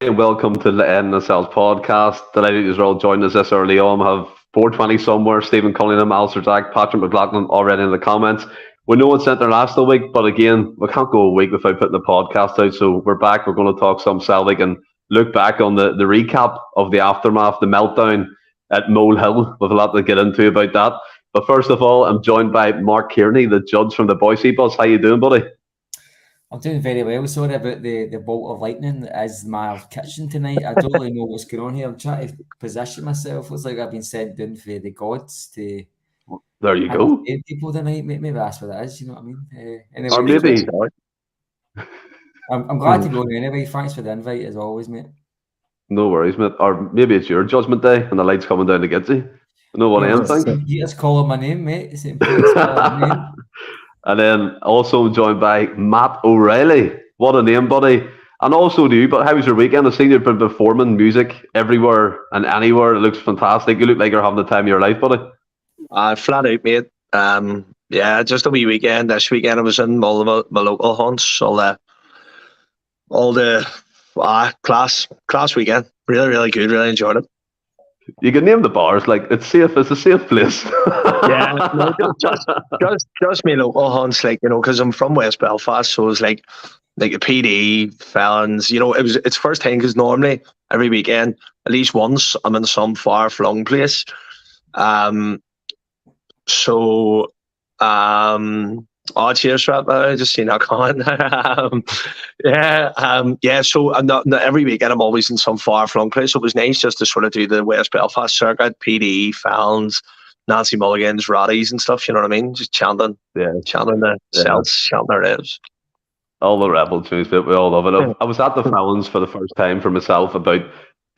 Welcome to the Endless Celts Podcast. Delighted you're all joining us this early on. We have 420 somewhere, Stephen Cunningham, Alistair Jack, Patrick McLaughlin already in the comments. We know it's international week, but again, we can't go a week without putting the podcast out. So we're back. We're going to talk some Celtic and look back on the recap of the aftermath, the meltdown at Mole Hill. We've a lot to get into about that. But first of all, I'm joined by Mark Kearney, the judge from the Bhoys Bus. How you doing, buddy? I'm doing very well. Sorry about the bolt of lightning as my kitchen tonight. I don't really know what's going on here. I'm trying to position myself. Looks like I've been sent down for the gods to There you go. people tonight. Maybe that's what it is. You know what I mean? Anyway, Or maybe. I'm glad to go on anyway. Thanks for the invite as always, mate. No worries, mate. Or maybe it's your judgment day and the light's coming down to get you. No one else thinks. You just call my name, mate. It's important to call my name. And then also joined by Matt O'Reilly. What a name, buddy. And also to you, but how was your weekend? I've seen you've been performing music everywhere and anywhere. It looks fantastic. You look like you're having the time of your life, buddy. Flat out, mate. Yeah, just a wee weekend. This weekend I was in all of my local haunts. All the class weekend. Really, really good. Really enjoyed it. You can name the bars, like it's safe. It's a safe place. Yeah, no, just me local haunts, like, you know, because I'm from West Belfast, so it's like a PD, felons. You know, it's first time because normally every weekend, at least once, I'm in some far flung place. Oh, cheers, Rap. I just seen that comment. So I'm not every weekend. I'm always in some far flung place. So it was nice just to sort of do the West Belfast circuit, PD, Fallons, Nancy Mulligan's, Roddies, and stuff. You know what I mean? Just chanting the Celts, chanting their names. All the rebel tunes, but we all love it. I was at the Fallons for the first time for myself about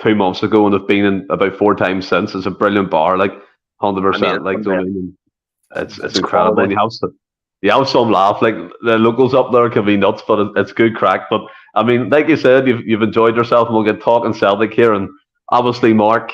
2 months ago, and I've been in about 4 times since. It's a brilliant bar, like 100%. It's incredible. And you have some laugh, like the locals up there can be nuts, but it's good crack. But I mean, like you said, you've enjoyed yourself, and we'll get talking Celtic here. And obviously, Mark,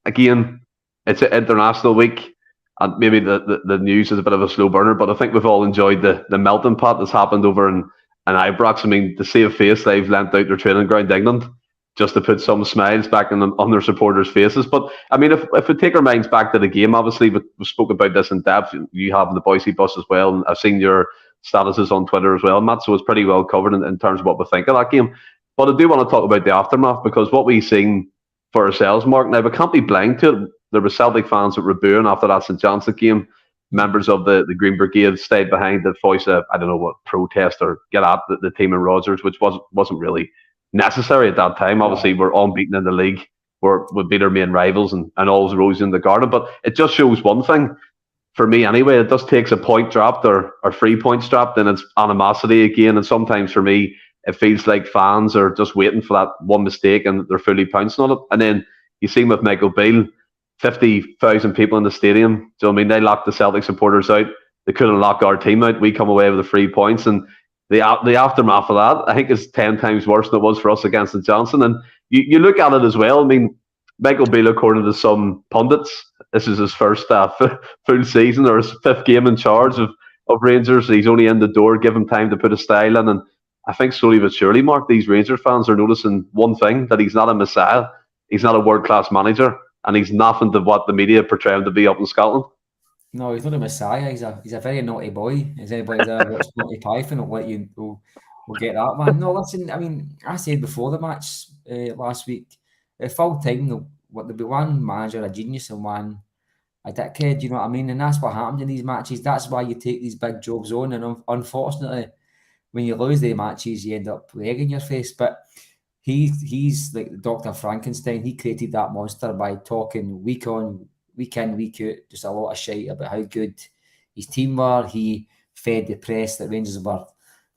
again, it's an international week, and maybe the news is a bit of a slow burner, but I think we've all enjoyed the melting pot that's happened over in Ibrox. I mean, to see a face they've lent out their training ground, England, just to put some smiles back on their supporters' faces. But I mean, if we take our minds back to the game, obviously we spoke about this in depth. You have the Bhoys Bus as well, and I've seen your statuses on Twitter as well, Matt. So it's pretty well covered in terms of what we think of that game. But I do want to talk about the aftermath, because what we've seen for ourselves, Mark. Now we can't be blind to it. There were Celtic fans that were booing after that St Johnstone game. Members of the Green Brigade stayed behind to voice I don't know what, protest or get at the team in Rogers, which wasn't really necessary at that time. Obviously, we're unbeaten in the league. We beat our main rivals, and all's rosy in the garden. But it just shows one thing, for me anyway. It just takes a point dropped or 3 points dropped, and it's animosity again. And sometimes for me, it feels like fans are just waiting for that one mistake and they're fully pouncing on it. And then you see with Michael Beale, 50,000 people in the stadium. Do you know what I mean? They locked the Celtic supporters out. They couldn't lock our team out. We come away with the 3 points, and the aftermath of that, I think, is 10 times worse than it was for us against St Johnstone. And you look at it as well. I mean, Michael Beale, according to some pundits, this is his first full season, or his 5th game in charge of Rangers. He's only in the door. Give him time to put a style in. And I think slowly but surely, Mark, these Rangers fans are noticing one thing, that he's not a messiah. He's not a world-class manager, and he's nothing to what the media portray him to be up in Scotland. No, he's not a messiah. He's a very naughty boy. Is anybody there watched Naughty Python? We'll get that one. No, listen. I mean, I said before the match last week, at full time, there'll be one manager, a genius, and one a dickhead. You know what I mean? And that's what happens in these matches. That's why you take these big jobs on. And unfortunately, when you lose the matches, you end up with egg in your face. But he's like Dr. Frankenstein. He created that monster by talking week in, week out, just a lot of shit about how good his team were. He fed the press that Rangers were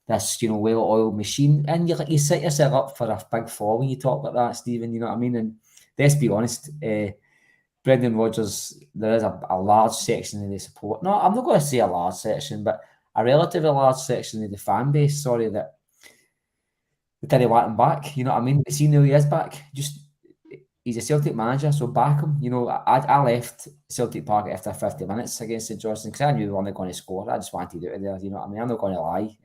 this, well-oiled machine. And you set yourself up for a big fall when you talk like that, Stephen. You know what I mean? And let's be honest, Brendan Rodgers, there is a large section of the support. No, I'm not going to say a large section, but a relatively large section of the fan base, that didn't want him back. You know what I mean? See, now he is back. He's a Celtic manager, so back him. I left Celtic Park after 50 minutes against St Johnstone because I knew we weren't going to score. I just wanted out of there. You know what I mean? I'm not going to lie.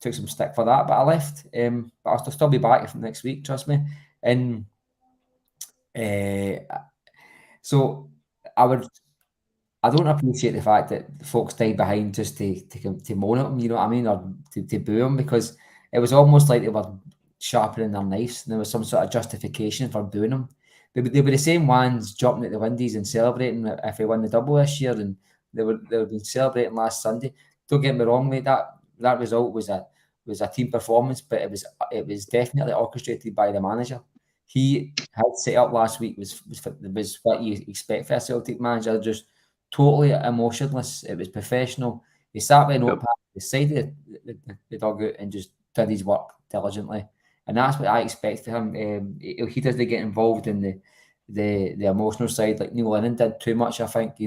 took some stick for that, but I left. But I'll still be back next week, trust me. And so I don't appreciate the fact that folks died behind just to moan at him, you know what I mean, or to boo him, because it was almost like they were sharpening their knives and there was some sort of justification for booing him. They were the same ones jumping at the windies and celebrating if he won the double this year, and they were celebrating last Sunday. Don't get me wrong, mate. That result was a team performance, but it was definitely orchestrated by the manager. He had set up last week was what you expect for a Celtic manager, just totally emotionless. It was professional. He sat by a notepad, decided the dugout, and just did his work diligently. And that's what I expect from him. He doesn't get involved in the emotional side like Neil Lennon did too much, I think.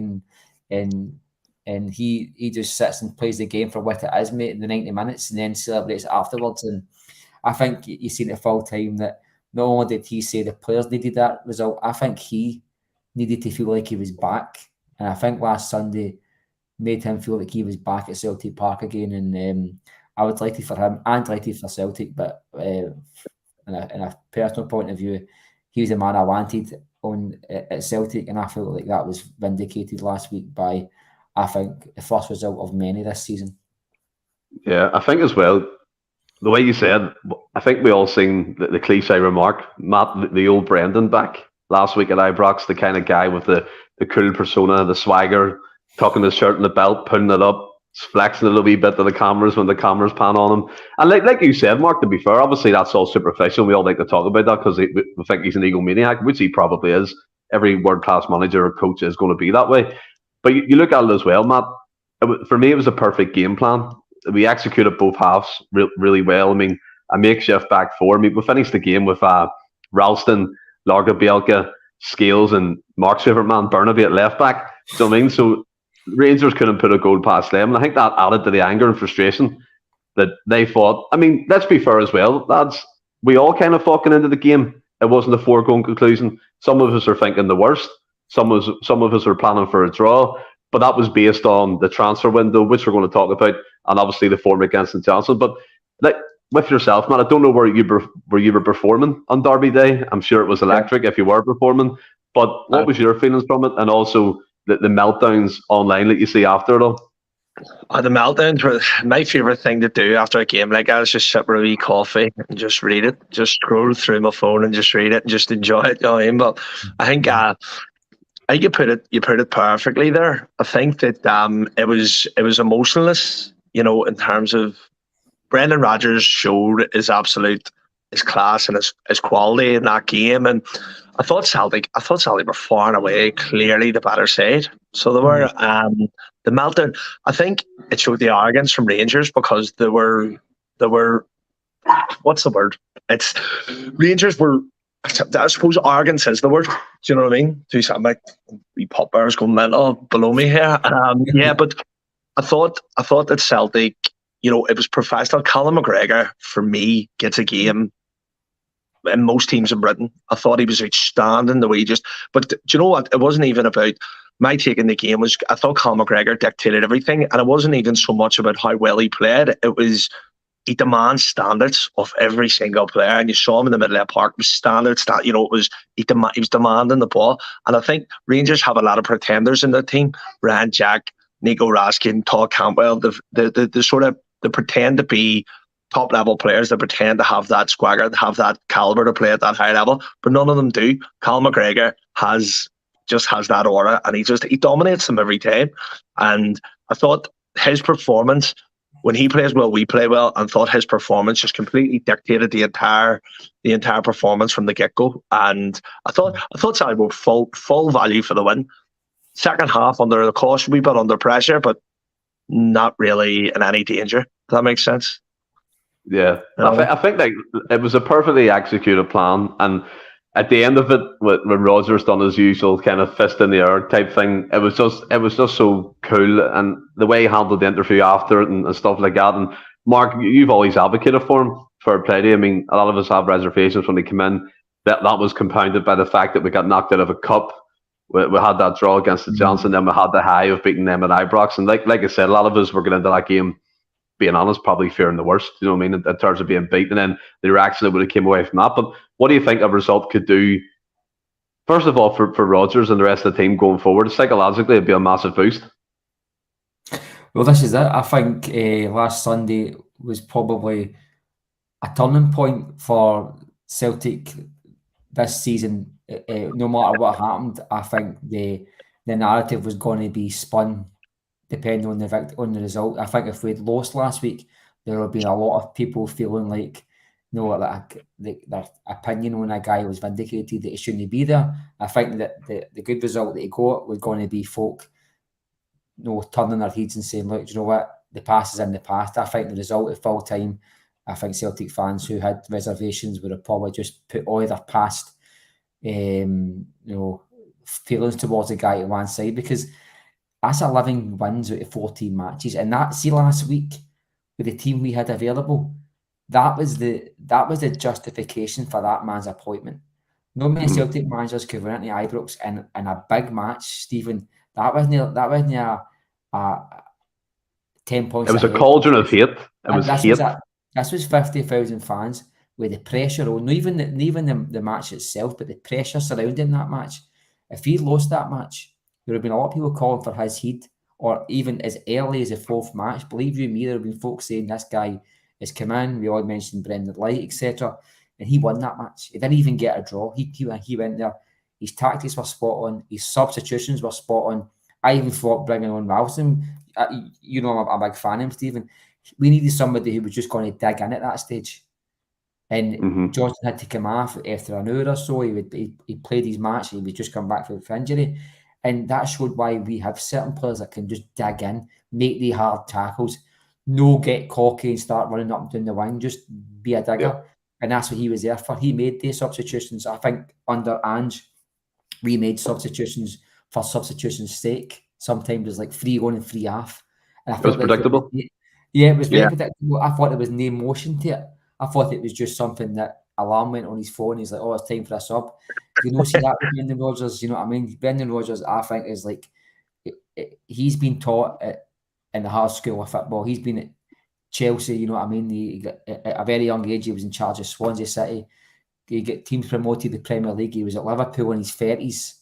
And he just sits and plays the game for what it is, mate, in the 90 minutes, and then celebrates afterwards. And I think you've seen at full time that not only did he say the players needed that result, I think he needed to feel like he was back. And I think last Sunday made him feel like he was back at Celtic Park again. And I was delighted for him and delighted for Celtic. But in a personal point of view, he was the man I wanted at Celtic. And I felt like that was vindicated last week by, I think, the first result of many this season. Yeah, I think as well, the way you said, I think we all seen the cliche remark, Matt, the old Brendan back last week at Ibrox, the kind of guy with the cool persona, the swagger, tucking his shirt in the belt, putting it up, flexing a little wee bit to the cameras when the cameras pan on him. And like you said, Mark, to be fair, obviously that's all superficial. We all like to talk about that because we think he's an egomaniac, which he probably is. Every world-class manager or coach is going to be that way. But you look at it as well, Matt. For me, it was a perfect game plan. We executed both halves really well. I mean, a makeshift back four. I mean, we finished the game with Ralston, Larga Bielka, Scales, and Mark's favourite man, Burnaby at left back. So I mean, so Rangers couldn't put a goal past them. And I think that added to the anger and frustration that they fought. I mean, let's be fair as well, lads. We all kind of fucking into the game. It wasn't a foregone conclusion. Some of us are thinking the worst. Some of us are planning for a draw, but that was based on the transfer window, which we're going to talk about, and obviously the form against St Johnstone. But like with yourself, man, I don't know where you were performing on Derby Day. I'm sure it was electric if you were performing. But what was your feelings from it, and also the meltdowns online that you see after it all? The meltdowns were my favourite thing to do after a game like that. Is just sit with a wee coffee and just read it, just scroll through my phone and just read it and just enjoy it. You know what I mean? But I think you put it perfectly there. I think that it was emotionless, you know, in terms of Brendan Rodgers showed his class and his quality in that game, and I thought Celtic were far and away clearly the better side. So they were the meltdown. I think it showed the arrogance from Rangers because they were what's the word? Rangers were. I suppose arrogance is the word. Do you know what I mean? Do something like we pop bears going mental below me here. Yeah, but I thought that Celtic, you know, it was professional. Callum McGregor for me gets a game in most teams in Britain. I thought he was outstanding the way he just. But do you know what? It wasn't even about my take in the game. Was I thought Callum McGregor dictated everything, and it wasn't even so much about how well he played. It was. He demands standards of every single player, and you saw him in the middle of the park. It was standards that, you know, he was demanding the ball. And I think Rangers have a lot of pretenders in their team: Ryan Jack, Nico Raskin, Todd Cantwell. They pretend to be top level players. They pretend to have that swagger, to have that caliber to play at that high level, but none of them do. Callum McGregor has that aura, and he dominates them every time. And I thought his performance. When he plays well, we play well, and thought his performance just completely dictated the entire performance from the get-go. And I thought Celtic were full value for the win. Second half under the caution, we bit under pressure, but not really in any danger. Does that make sense? Yeah, I think like it was a perfectly executed plan, and at the end of it, when Rodgers done his usual kind of fist in the air type thing, it was just so cool, and the way he handled the interview after it and stuff like that. And Mark, you've always advocated for him for play. I mean, a lot of us have reservations when they come in. That was compounded by the fact that we got knocked out of a cup. We had that draw against the Johnson, then we had the high of beating them at Ibrox, and like I said, a lot of us were going into that game being honest, probably fearing the worst, you know what I mean, in terms of being beaten, and then the reaction that would have came away from that. But what do you think a result could do, first of all, for Rodgers and the rest of the team going forward? Psychologically, it'd be a massive boost. Well, this is it. I think last Sunday was probably a turning point for Celtic this season. No matter what happened, I think the narrative was going to be spun depending on the result. I think if we'd lost last week, there would have been a lot of people feeling like, their opinion on a guy was vindicated, that he shouldn't be there. I think that the good result that he got was going to be folk, turning their heads and saying, look, you know what, the past is in the past. I think the result at full time, I think Celtic fans who had reservations would have probably just put all their past, feelings towards the guy to one side, because that's 11 wins out of 14 matches. And last week with the team we had available, that was the justification for that man's appointment. No many Celtic managers could run into Ibrox in a big match, Stephen. That wasn't a 10 points. It was a cauldron of hate. It was hate. This was 50,000 fans with the pressure on, not even the match itself, but the pressure surrounding that match. If he lost that match, there would have been a lot of people calling for his head, or even as early as the fourth match. Believe you me, there have been folks saying this guy has come in. We all mentioned Brendan Light, etc. And he won that match. He didn't even get a draw. He went there. His tactics were spot on. His substitutions were spot on. I even thought bringing on Ralston, I'm a big fan of him, Stephen. We needed somebody who was just going to dig in at that stage. And Johnson had to come off after an hour or so. He played his match. He would just come back for injury. And that showed why we have certain players that can just dig in, make the hard tackles, no get cocky and start running up and down the wing, just be a digger. Yeah. And that's what he was there for. He made the substitutions. I think under Ange, we made substitutions for substitution's sake. Sometimes it's like 3 on and 3 off. And I it was predictable. It was very predictable. I thought there was no motion to it. I thought it was just something that alarm went on his phone. He's like, oh, it's time for a sub. You know, see that with Brendan Rodgers, you know what I mean? Brendan Rodgers, I think, is like, he's been taught in the hard school of football. He's been at Chelsea, you know what I mean? At a very young age, he was in charge of Swansea City. He got teams promoted to the Premier League. He was at Liverpool in his 30s.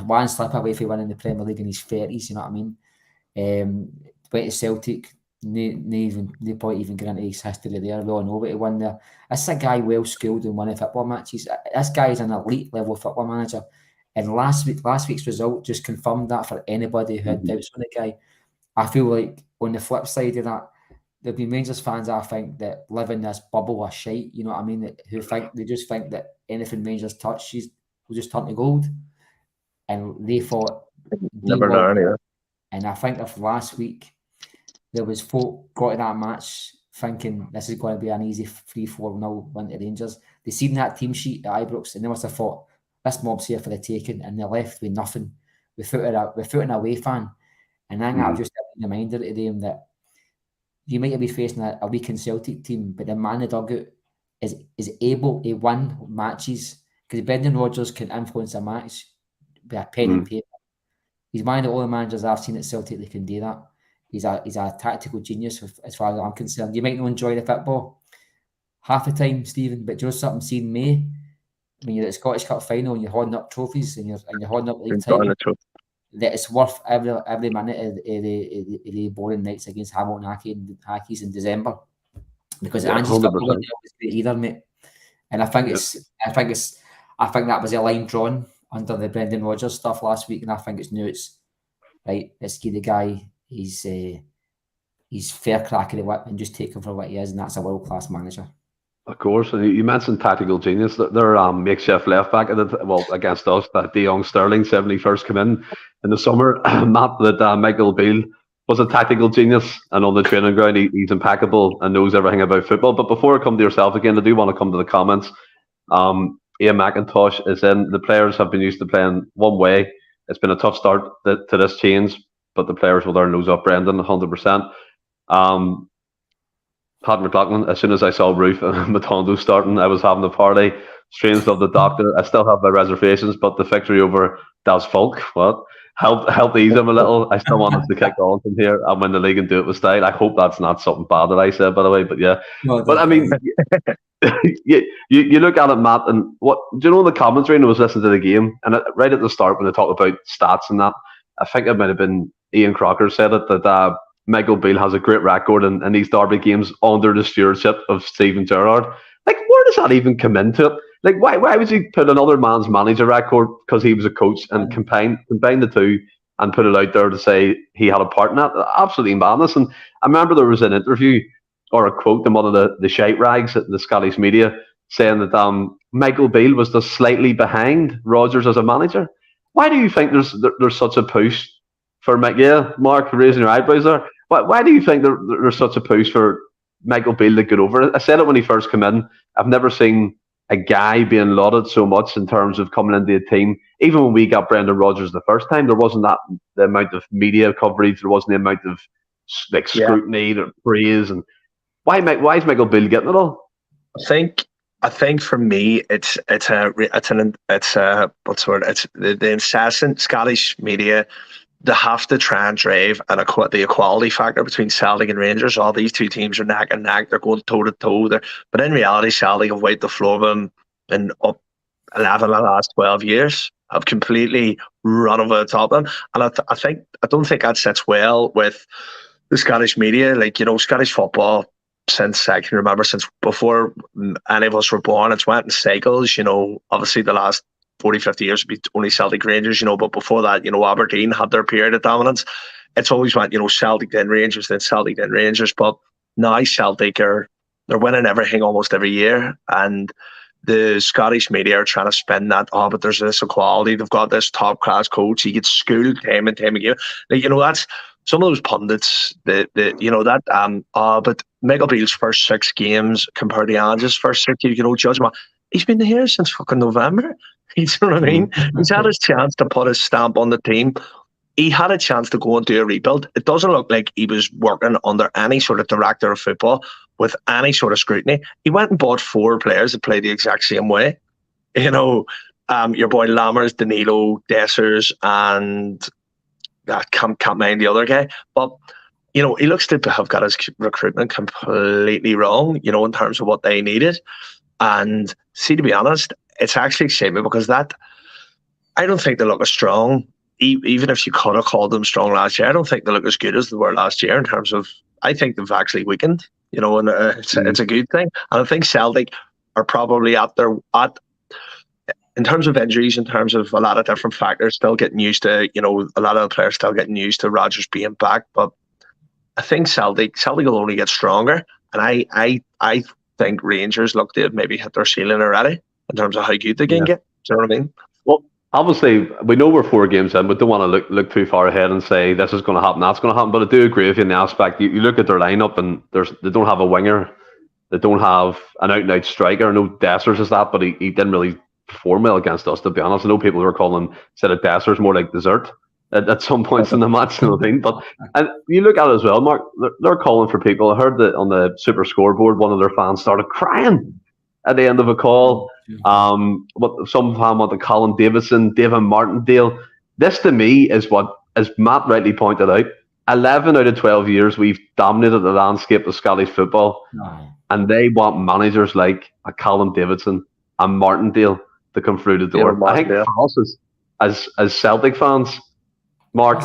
One slip away from winning the Premier League in his 30s, you know what I mean? Went to Celtic. No point even getting into his history there. We all know what he won there. This is a guy well skilled in winning football matches. This guy is an elite level football manager. And last week's result just confirmed that for anybody who had doubts on the guy. I feel like on the flip side of that, there'll be Rangers fans, I think, that live in this bubble of shite, you know what I mean? They just think that anything Rangers touch will just turn to gold. And they thought never know anyway. And I think if last week there was folk got to that match thinking this is going to be an easy 3-4-0 win to Rangers. They seen that team sheet at Ibrox and they must have thought, this mob's here for the taking, and they left with nothing without an away fan. And then I've just a reminder to them that you might be facing a weakened Celtic team, but the man in the dugout is able to win matches, because Brendan Rodgers can influence a match with a pen and paper. He's one of the only managers I've seen at Celtic that can do that. He's a tactical genius as far as I'm concerned. You might not enjoy the football half the time, Stephen, but just something seen May when you're at the Scottish Cup final and you're holding up trophies and you're holding up league title, that it's worth every minute of the boring nights against Hamilton Hackies in December, because Angie's football wasn't great either, mate. And I think that was a line drawn under the Brendan Rodgers stuff last week, and I think it's right. Let's give the guy he's fair crack of the whip and just take him for what he is, and that's a world class manager. Of course, and you mentioned tactical genius. Their makeshift left back against us, that De Jong Sterling 71st came in the summer. Matt, that Michael Beale was a tactical genius, and on the training ground he's impeccable and knows everything about football. But before I come to yourself again, I do want to come to the comments. Ian McIntosh is in. The players have been used to playing one way. It's been a tough start to this change, but the players will learn those up, Brendan, 100%. Pat McLaughlin, as soon as I saw Roof and Matondo starting, I was having a party. Strange of the doctor. I still have my reservations, but the victory over Das Volk, help ease him a little. I still want us to kick on from here and win the league and do it with style. I hope that's not something bad that I said, by the way. But yeah, No, but I mean, you look at it, Matt, and what do you know? The commentary, and I was listening to the game, and right at the start when they talk about stats and that, I think it might have been Ian Crocker said it that Michael Beale has a great record in these derby games under the stewardship of Steven Gerrard. Like, where does that even come into it? Like, why would you put another man's manager record because he was a coach and combine the two and put it out there to say he had a part in that? Absolutely madness. And I remember there was an interview or a quote in one of the shite rags at the Scottish media saying that Michael Beale was just slightly behind Rodgers as a manager. Why do you think there's such a push for yeah, Mark, raising your eyebrows there? Why do you think there's such a push for Michael Beale to get over it? I said it when he first came in. I've never seen a guy being lauded so much in terms of coming into a team. Even when we got Brendan Rodgers the first time, there wasn't the amount of media coverage. There wasn't the amount of scrutiny or praise. And why is Michael Beale getting it all? I think for me, it's the incessant Scottish media. They have to try and drive the equality factor between Celtic and Rangers. All these two teams are neck and neck. They're going toe to toe. But in reality, Celtic have wiped the floor of them in up 11 of the last 12 years. Have completely run over the top of them. And I don't think that sits well with the Scottish media. Like, Scottish football, since I can remember, since before any of us were born, it's went in cycles. Obviously the last 40, 50 years would be only Celtic Rangers, but before that, Aberdeen had their period of dominance. It's always went, Celtic then Rangers, then Celtic then Rangers. But now Celtic they're winning everything almost every year. And the Scottish media are trying to spin that, but there's this equality. They've got this top class coach. He gets schooled time and time again. Like, that's some of those pundits but Michael Beale's first 6 games compared to Ange's first 6, judge him. He's been here since fucking November. You know what I mean? He's had his chance to put his stamp on the team. He had a chance to go and do a rebuild. It doesn't look like he was working under any sort of director of football with any sort of scrutiny. He went and bought 4 players that play the exact same way. Your boy Lammers, Danilo, Dessers, and I can't mind the other guy. But, he looks to have got his recruitment completely wrong, in terms of what they needed. And see, to be honest, it's actually exciting me because I don't think they look as strong. Even if you could have called them strong last year, I don't think they look as good as they were last year in terms of, I think they've actually weakened, and it's a good thing. And I think Celtic are probably in terms of injuries, in terms of a lot of different factors, still getting used to, a lot of the players still getting used to Rodgers being back. But I think Celtic will only get stronger. And I think Rangers look to have maybe hit their ceiling already in terms of how good they can get. Do you know what I mean? Well, obviously, we know we're 4 games in, but don't want to look too far ahead and say this is going to happen, that's going to happen. But I do agree with you in the aspect. You look at their lineup and they don't have a winger. They don't have an out-and-out striker. I know Dessers is that, but he didn't really perform well against us, to be honest. I know people were calling him, instead of Dessers, more like dessert at some points in the match. You know what I mean? But and you look at it as well, Mark. They're calling for people. I heard that on the Super Scoreboard, one of their fans started crying at the end of a call. What some fan wanted Colin Davidson, David Martindale. This to me is what, as Matt rightly pointed out, 11 out of 12 years we've dominated the landscape of Scottish football, and they want managers like a Colin Davidson and Martindale to come through the door. I think for us as Celtic fans, Mark,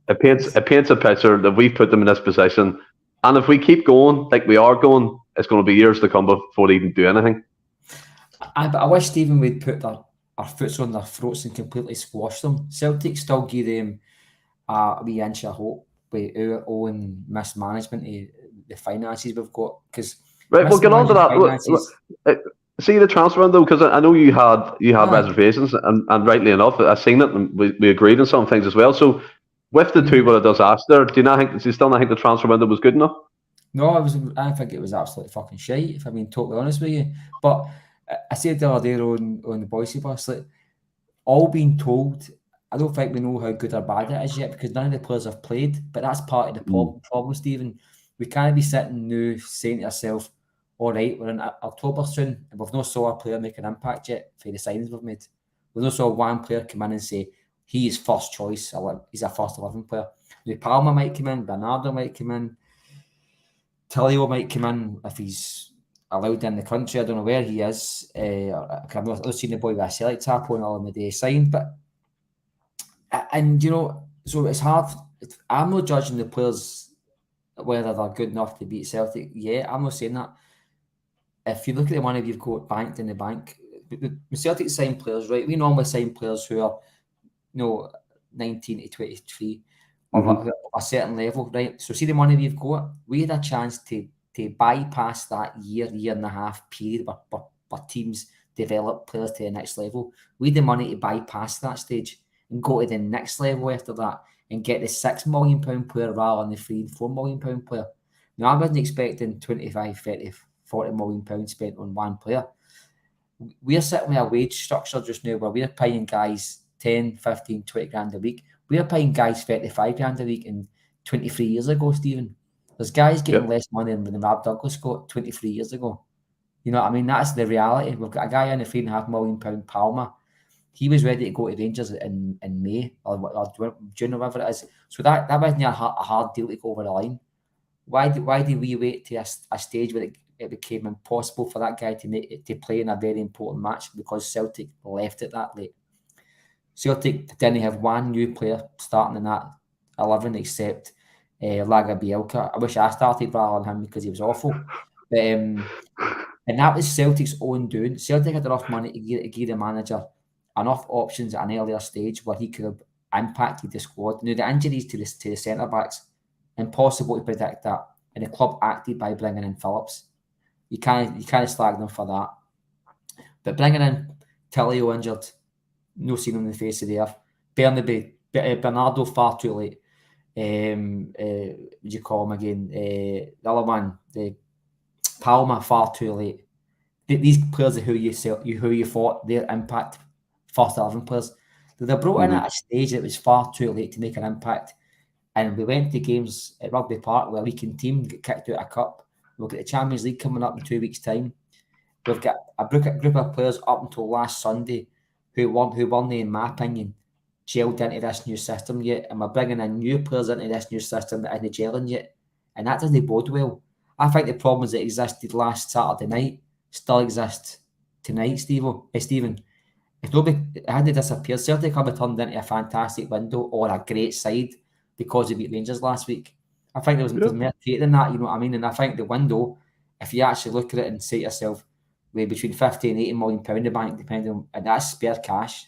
it paints a picture that we've put them in this position, and if we keep going like we are going, it's going to be years to come before they even do anything. But I wish, Stephen, we'd put our foots on their throats and completely squash them. Celtic still give them a wee inch of hope with our own mismanagement of the finances we've got. Right, we'll get on to that. See the transfer window, because I know you had reservations, and rightly enough, I've seen it, and we agreed on some things as well. So with the two, what it does ask there, do you still not think the transfer window was good enough? No, I think it was absolutely fucking shite, if I'm being totally honest with you. But I said the other day on the Bhoys bus, like, all being told, I don't think we know how good or bad it is yet, because none of the players have played. But that's part of the problem, Stephen. We can't be sitting now saying to ourselves, all right, we're in October soon, and we've not saw a player make an impact yet for the signings we've made. We've not saw one player come in and say, he is first choice. He's a first 11 player. Now, Palmer might come in, Bernardo might come in, Tillio might come in if he's allowed in the country. I don't know where he is. I've not seen the boy with a Celtic tap on the day signed, but and so it's hard. I'm not judging the players whether they're good enough to beat Celtic. Yeah, I'm not saying that. If you look at the money we've got banked in the bank, the Celtic sign players, right? We normally sign players who are 19 to 23 of a certain level, right? So see the money we've got, we had a chance to bypass that year and a half period where teams develop players to the next level. We had the money to bypass that stage and go to the next level after that and get the £6 million player rather than the £3 and £4 million player. Now, I wasn't expecting 25, 30, £40 million spent on one player. We're sitting with a wage structure just now where we're paying guys 10, 15, 20 grand a week. We're paying guys 35 grand a week, and 23 years ago, Stephen, there's guys getting less money than Rob Douglas got 23 years ago. You know what I mean? That's the reality. We've got a guy on a £3.5 million Palmer. He was ready to go to Rangers in May or June or whatever it is. So that wasn't a hard deal to go over the line. Why did we wait to a stage where it became impossible for that guy to play in a very important match because Celtic left it that late? Celtic didn't have one new player starting in that 11 except Laga Bielka. I wish I started rather than him because he was awful. And that was Celtic's own doing. Celtic had enough money to give the manager enough options at an earlier stage where he could have impacted the squad. Now, the injuries to the centre-backs, impossible to predict that. And the club acted by bringing in Phillips. You can't slag them for that. But bringing in Tillio injured, no seen on the face of the earth. Bernardo far too late. Would you call him again? The other one, the Palmer, far too late. These players are who you thought their impact first 11 players. They brought in at a stage that was far too late to make an impact. And we went to games at Rugby Park where a weekend team get kicked out of a cup. We'll get the Champions League coming up in 2 weeks' time. We've got a group of players up until last Sunday who weren't, in my opinion, gelled into this new system yet. And we're bringing in new players into this new system that isn't gelling yet. And that doesn't bode well. I think the problems that existed last Saturday night still exist tonight, Stephen. If nobody hadn't disappeared, Celtic have turned into a fantastic window or a great side because they beat Rangers last week. I think there was more to it than that, you know what I mean? And I think the window, if you actually look at it and say to yourself, we're between 50 and 80 million pound in the bank, depending on, and that's spare cash.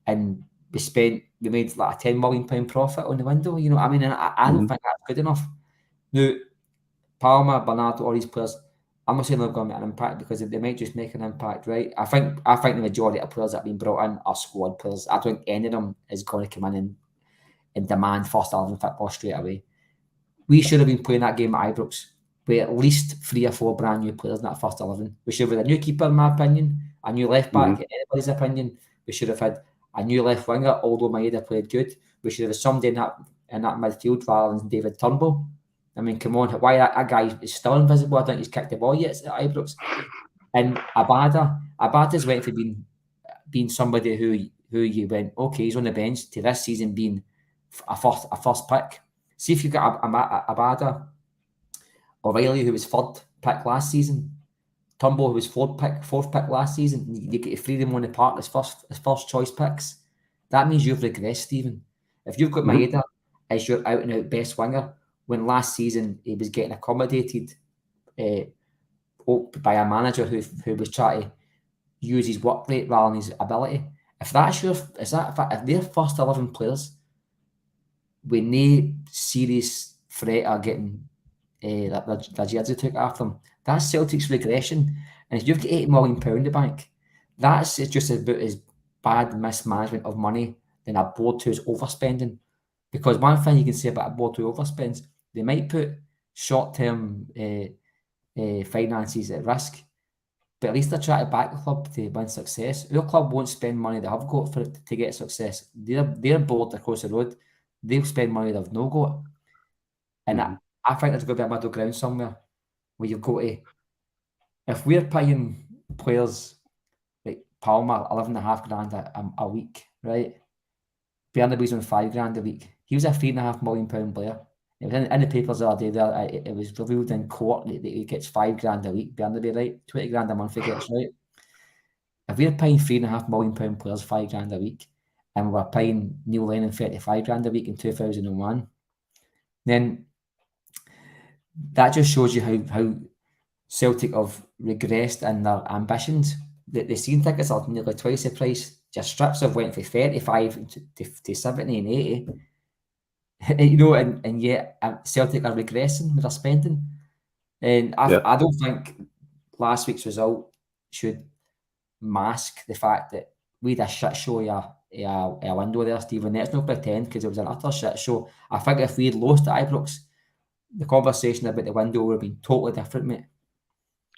And we made like a 10 million pound profit on the window, you know what I mean? And I don't think that's good enough. Now, Palmer, Bernardo, all these players, I'm not saying they're going to make an impact because they might just make an impact, right? I think the majority of players that have been brought in are squad players. I don't think any of them is going to come in and demand first 11 football straight away. We should have been playing that game at Ibrox with at least 3 or 4 brand new players in that first 11. We should have had a new keeper, in my opinion, a new left back, in anybody's opinion. We should have had a new left winger, although Maeda played good. We should have had somebody in that midfield rather than David Turnbull. I mean, come on, why that guy is still invisible? I think he's kicked the ball yet at Ibrox. And Abada's went from being somebody who you went, okay, he's on the bench, to this season being a first pick. See if you've got Abada, O'Reilly, who was 3rd pick last season, Turnbull, who was 4th pick last season, you get 3 of them on the park as first choice picks. That means you've regressed, Stephen. If you've got Maeda as your out and out best winger, when last season he was getting accommodated by a manager who was trying to use his work rate rather than his ability. If they're first 11 players with no serious threat of getting the jersey took after them, that's Celtic's regression. And if you've got £80 million in the bank, that's just about as bad mismanagement of money than a board who's overspending. Because one thing you can say about a board who overspends, they might put short-term finances at risk, but at least they're trying to back the club to win success. Our club won't spend money they have got for it to get success. Their board across the road, they'll spend money they've no got. And I think there's going to be a middle ground somewhere where you've got to, if we're paying players like Palmer 11.5 grand a week, right? Bernabeu's on $5,000 a week. He was a £3.5 million player. It was in the papers the other day. There, it was revealed in court that he gets $5,000 a week. Bernabeu, right? $20,000 a month he gets, right? If we're paying £3.5 million players $5,000 a week, and we're paying Neil Lennon $35,000 a week in 2001, then that just shows you how Celtic have regressed in their ambitions. The season tickets are nearly twice the price. Your strips have went from 35 to 70 and 80. And yet Celtic are regressing with their spending. And I don't think last week's result should mask the fact that we had a shit show a window there, Stephen. Let's not pretend because it was an utter shit show. I think if we had lost at Ibrox, the conversation about the window would have been totally different, mate.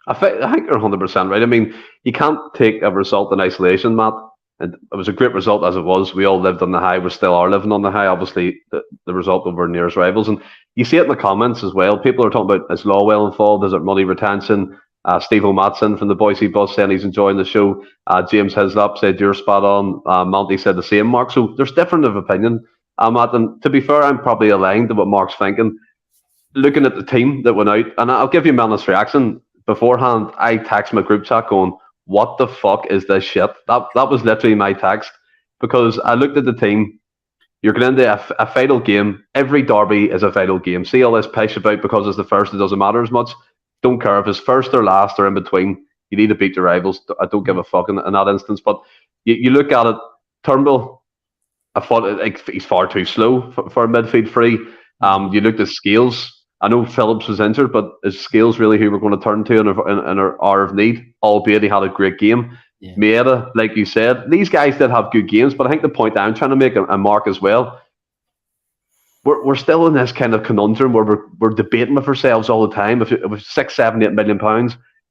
I think you're 100% right. I mean, you can't take a result in isolation, Matt. And it was a great result as it was. We all lived on the high. We still are living on the high. Obviously, the result over nearest rivals. And you see it in the comments as well. People are talking about, is Lawwell involved? Is it money retention? Steve O'Matson from the Boise Bus saying he's enjoying the show. James Hislop said you're spot on. Monty said the same, Mark. So there's different of opinion. Matt, and to be fair, I'm probably aligned to what Mark's thinking. Looking at the team that went out, and I'll give you Mel's reaction. Beforehand, I text my group chat going, what the fuck is this shit? That was literally my text, because I looked at the team. You're going into a vital game. Every derby is a vital game. See all this pish about because it's the first, it doesn't matter as much. Don't care if it's first or last or in between. You need to beat your rivals. I don't give a fuck in that instance. But you look at it, Turnbull, I thought he's far too slow for a midfield free. You looked at Scales. I know Phillips was injured, but is Scales really who we're going to turn to in our hour of need? Albeit he had a great game. Yeah. Maeda, like you said, these guys did have good games, but I think the point I'm trying to make, and Mark as well, we're still in this kind of conundrum where we're debating with ourselves all the time. If it was £6, £7, £8 million,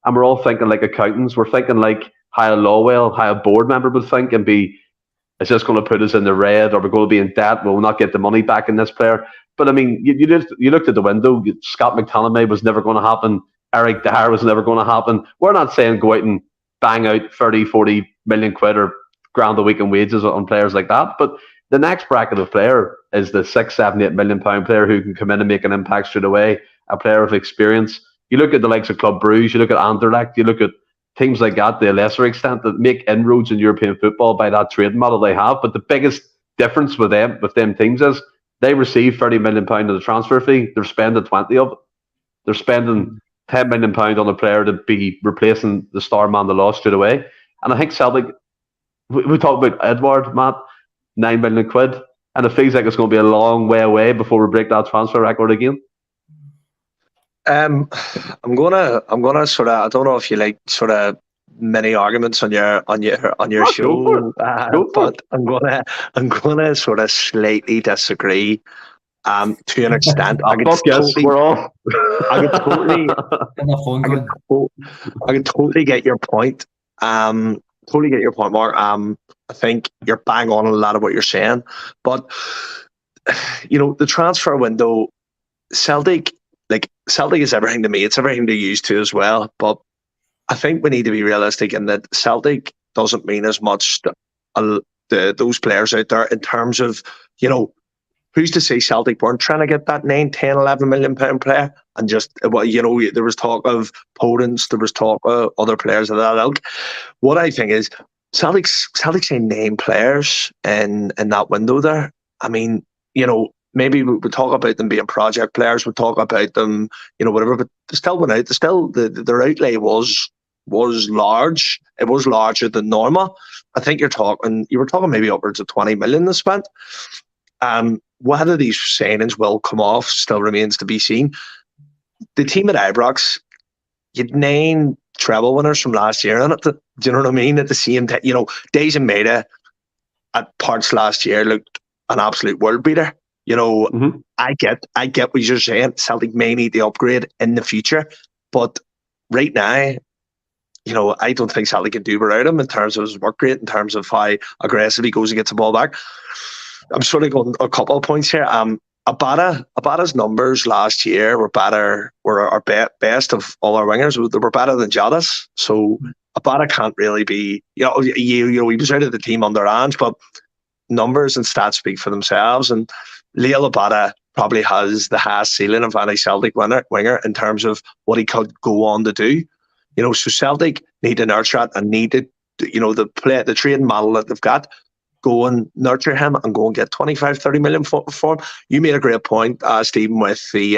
and we're all thinking like accountants, we're thinking like how a Lawwell, how a board member would think and be, is this going to put us in the red, or we're going to be in debt? We'll not get the money back in this player. But I mean, you looked at the window. Scott McTominay was never going to happen. Eric Dyer was never going to happen. We're not saying go out and bang out 30, 40 million quid or grand a week in wages on players like that. But the next bracket of player is the £6, £7, £8 million player who can come in and make an impact straight away. A player of experience. You look at the likes of Club Brugge. You look at Anderlecht. You look at teams like that, to a lesser extent, that make inroads in European football by that trading model they have. But the biggest difference with them teams is they receive £30 million of the transfer fee. They're spending 20 of it. They're spending £10 million on a player to be replacing the star man they lost straight away. And I think Celtic, we talk about Edward, Matt, £9 million, and it feels like it's going to be a long way away before we break that transfer record again. I'm gonna sort of, I don't know if you like sort of many arguments on your show, but I'm gonna sort of slightly disagree to an extent. I can totally get your point. Totally get your point, Mark. I think you're bang on a lot of what you're saying, but the transfer window, Celtic is everything to me. It's everything to use to as well. But I think we need to be realistic in that Celtic doesn't mean as much to those players out there in terms of, who's to say Celtic weren't trying to get that 9, 10, 11 million pound player, and just, there was talk of Podence, there was talk of other players of that ilk. What I think is Celtic's saying name players in that window there. I mean, maybe we talk about them being project players, we talk about them, whatever, but they still went out. Their outlay was large. It was larger than normal. I think you were talking maybe upwards of 20 million they spent. Whether these signings will come off still remains to be seen. The team at Ibrox, you'd 9 treble winners from last year in it. Do you know what I mean? At the same time, Days and Maeda at parts last year looked an absolute world beater. I get what you're saying. Celtic may need the upgrade in the future, but right now, I don't think Celtic can do without him in terms of his work rate, in terms of how aggressive he goes and gets the ball back. I'm sort of going a couple of points here. Abada's numbers last year were our best of all our wingers. They were better than Jada's. So Abada can't really be, he was out of the team under Ange, but numbers and stats speak for themselves, and Leo Labata probably has the highest ceiling of any Celtic winger in terms of what he could go on to do. So Celtic need to nurture it and need to, the trading model that they've got, go and nurture him and go and get 25, 30 million for him. You made a great point, Stephen, with the,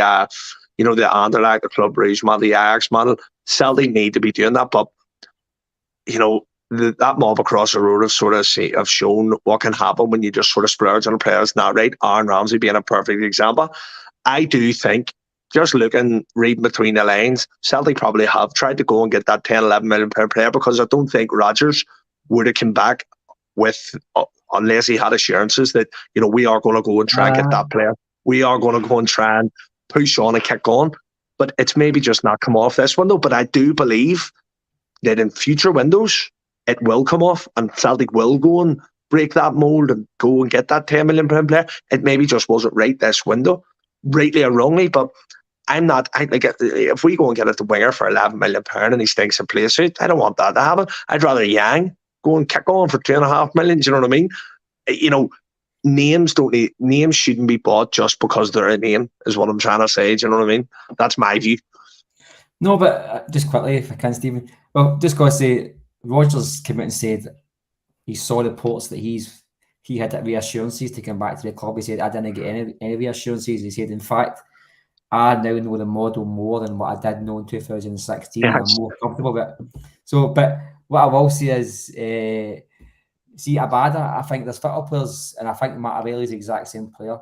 the Anderlecht, the Club Brugge model, the Ajax model. Celtic need to be doing that, but, that mob across the road have shown what can happen when you just sort of splurge on a player. It's not right. Aaron Ramsey being a perfect example. I do think, just reading between the lines, Celtic probably have tried to go and get that 10, 11 million per player, because I don't think Rodgers would have come back with, unless he had assurances that, we are going to go and try and get that player. We are going to go and try and push on and kick on. But it's maybe just not come off this window. But I do believe that in future windows, it will come off, and Celtic will go and break that mould and go and get that 10 million pound player. It maybe just wasn't right this window, rightly or wrongly, but if we go and get it the winger for 11 million pound and he stinks in place suit, I don't want that to happen. I'd rather Yang go and kick on for 2.5 million. Do you know what I mean? Names shouldn't be bought just because they're a name, is what I'm trying to say. Do you know what I mean? That's my view. No, but just quickly, if I can, Stephen. Well, just got to say, Rodgers came out and said he saw reports that he had reassurances to come back to the club. He said, I didn't get any reassurances. He said, in fact, I now know the model more than what I did know in 2016. Yes. I'm more comfortable with it. So, but what I will say is, see, Abada, I think there's football players, and I think Mattarelli is the exact same player,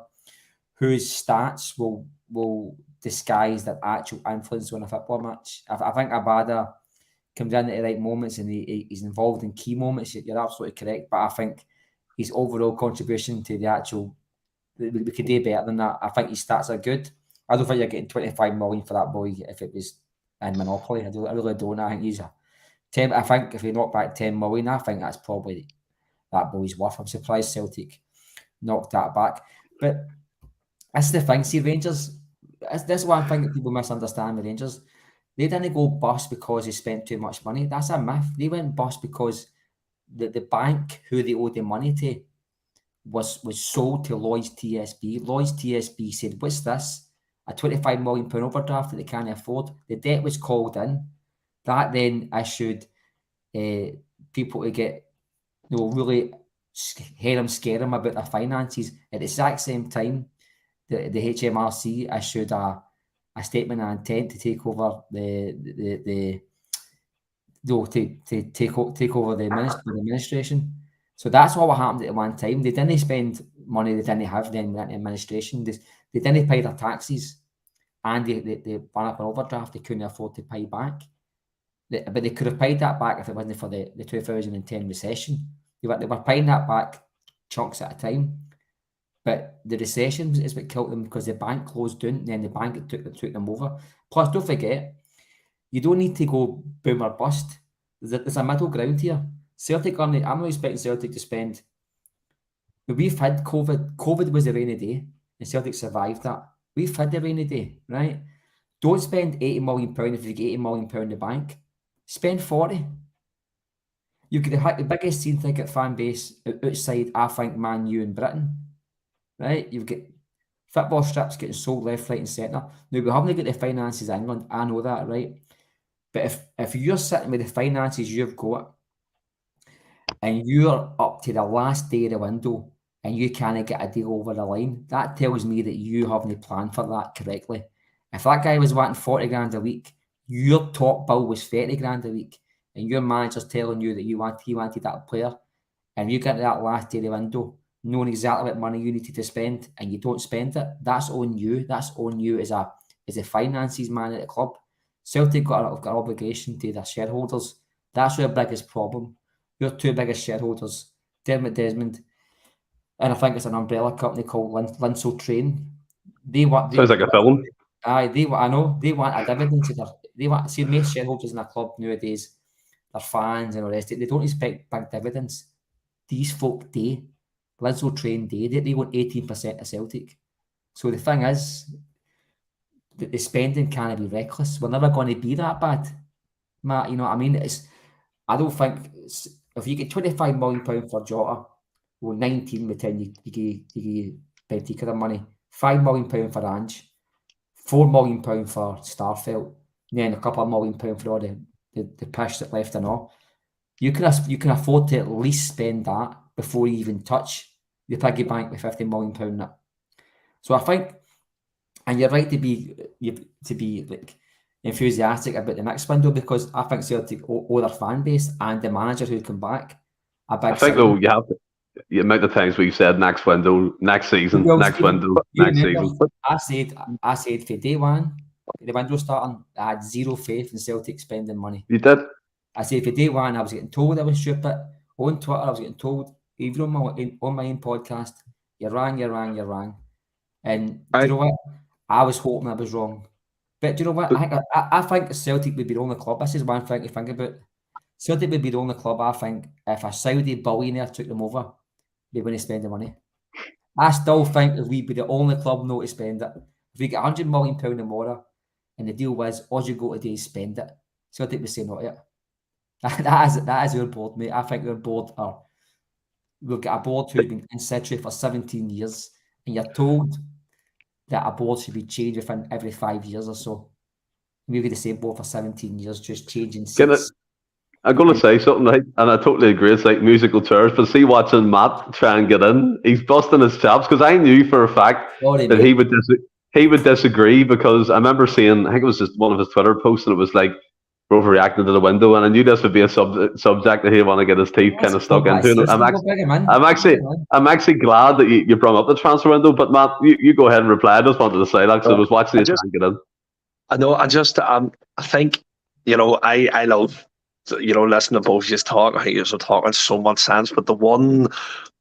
whose stats will disguise their actual influence on a football match. I think Abada comes in at the right moments and he's involved in key moments. You're absolutely correct, but I think his overall contribution to the actual, we could do better than that. I think his stats are good. I don't think you're getting 25 million for that boy if it was in Monopoly. I really don't. I think I think if he knocked back 10 million, I think that's probably that boy's worth. I'm surprised Celtic knocked that back. But that's the thing. See, Rangers, this is one thing that people misunderstand with Rangers. They didn't go bust because they spent too much money. That's a myth. They went bust because the bank who they owed the money to was sold to Lloyds TSB. Lloyds TSB said, what's this? A £25 million overdraft that they can't afford. The debt was called in. That then issued people to get, really scare them about their finances. At the exact same time, the HMRC issued a statement of intent to take over the administration. So that's all what happened at one time. They didn't spend money they didn't have then in administration. They didn't pay their taxes, and they ran up an overdraft they couldn't afford to pay back. But they could have paid that back if it wasn't for the 2010 recession. They were paying that back chunks at a time. But the recession is what killed them, because the bank closed down and then the bank took them over. Plus, don't forget, you don't need to go boom or bust. There's a middle ground here. Celtic, I'm not expecting Celtic to spend. We've had COVID. COVID was a rainy day, and Celtic survived that. We've had a rainy day, right? Don't spend £80 million if you get £80 million in the bank. Spend 40. You get the biggest season ticket fan base outside, I think, Man U in Britain. Right, you've got football strips getting sold left, right, and centre. Now we haven't got the finances in England. I know that, right? But if you're sitting with the finances you've got, and you're up to the last day of the window, and you can't get a deal over the line, that tells me that you haven't planned for that correctly. If that guy was wanting 40 grand a week, your top bill was 30 grand a week, and your manager's telling you that he wanted that player, and you get to that last day of the window, knowing exactly what money you needed to spend, and you don't spend it, that's on you. That's on you as a finances man at the club. Celtic got an obligation to their shareholders. That's your biggest problem. Your two biggest shareholders, Dermot Desmond, and I think it's an umbrella company called Linsell Train. Sounds like a film. I know. They want a dividend to see, most shareholders in a club nowadays, their fans and all the rest. They don't expect big dividends. These folk do. Linsell Train they want 18% of Celtic. So the thing is, that the spending can't be reckless. We're never going to be that bad, Matt. I mean, I don't think if you get £25 million for Jota, well, 19 with 10, you give Benfica the money. £5 million for Ange, £4 million for Starfelt, and then a couple of £1 million for all the pish that left and all. You can afford to at least spend that before you even touch your piggy bank with £50 million. So I think, and you're right to be like enthusiastic about the next window, because I think Celtic owe their fan base and the manager who come back a big. I think though you have the amount of times we've said next window, next season, next window, next season. I said for day one, the window starting, I had zero faith in Celtic spending money. You did. I said for day one, I was getting told I was stupid. On Twitter, I was getting told, even on my own podcast, you rang. And do you know what? I was hoping I was wrong. But do you know what? I think Celtic would be the only club. This is one thing to think about. Celtic would be the only club, I think, if a Saudi billionaire took them over, they wouldn't spend the money. I still think that we'd be the only club not to spend it. If we get £100 million tomorrow and the deal was, all you go today is spend it, Celtic would say no to it. That is our board, mate. I think our board we've got a board who's been in situ for 17 years, and you're told that a board should be changed within every 5 years or so. We've got the same board for 17 years, just changing seats. I'm going to say something, right? And I totally agree. It's like musical chairs. But see, watching Matt try and get in, he's busting his chops, because I knew for a fact that he would disagree, because I remember seeing, I think it was just one of his Twitter posts, and it was like, overreacting to the window, and I knew this would be a subject that he'd want to get his teeth kind of stuck into. And I'm actually glad that you brought up the transfer window. But Matt, you go ahead and reply. I just wanted to say that, because I was watching you try and get in. I know. I think, I love, listening to both of you talk. I think you're talking so much sense. But the one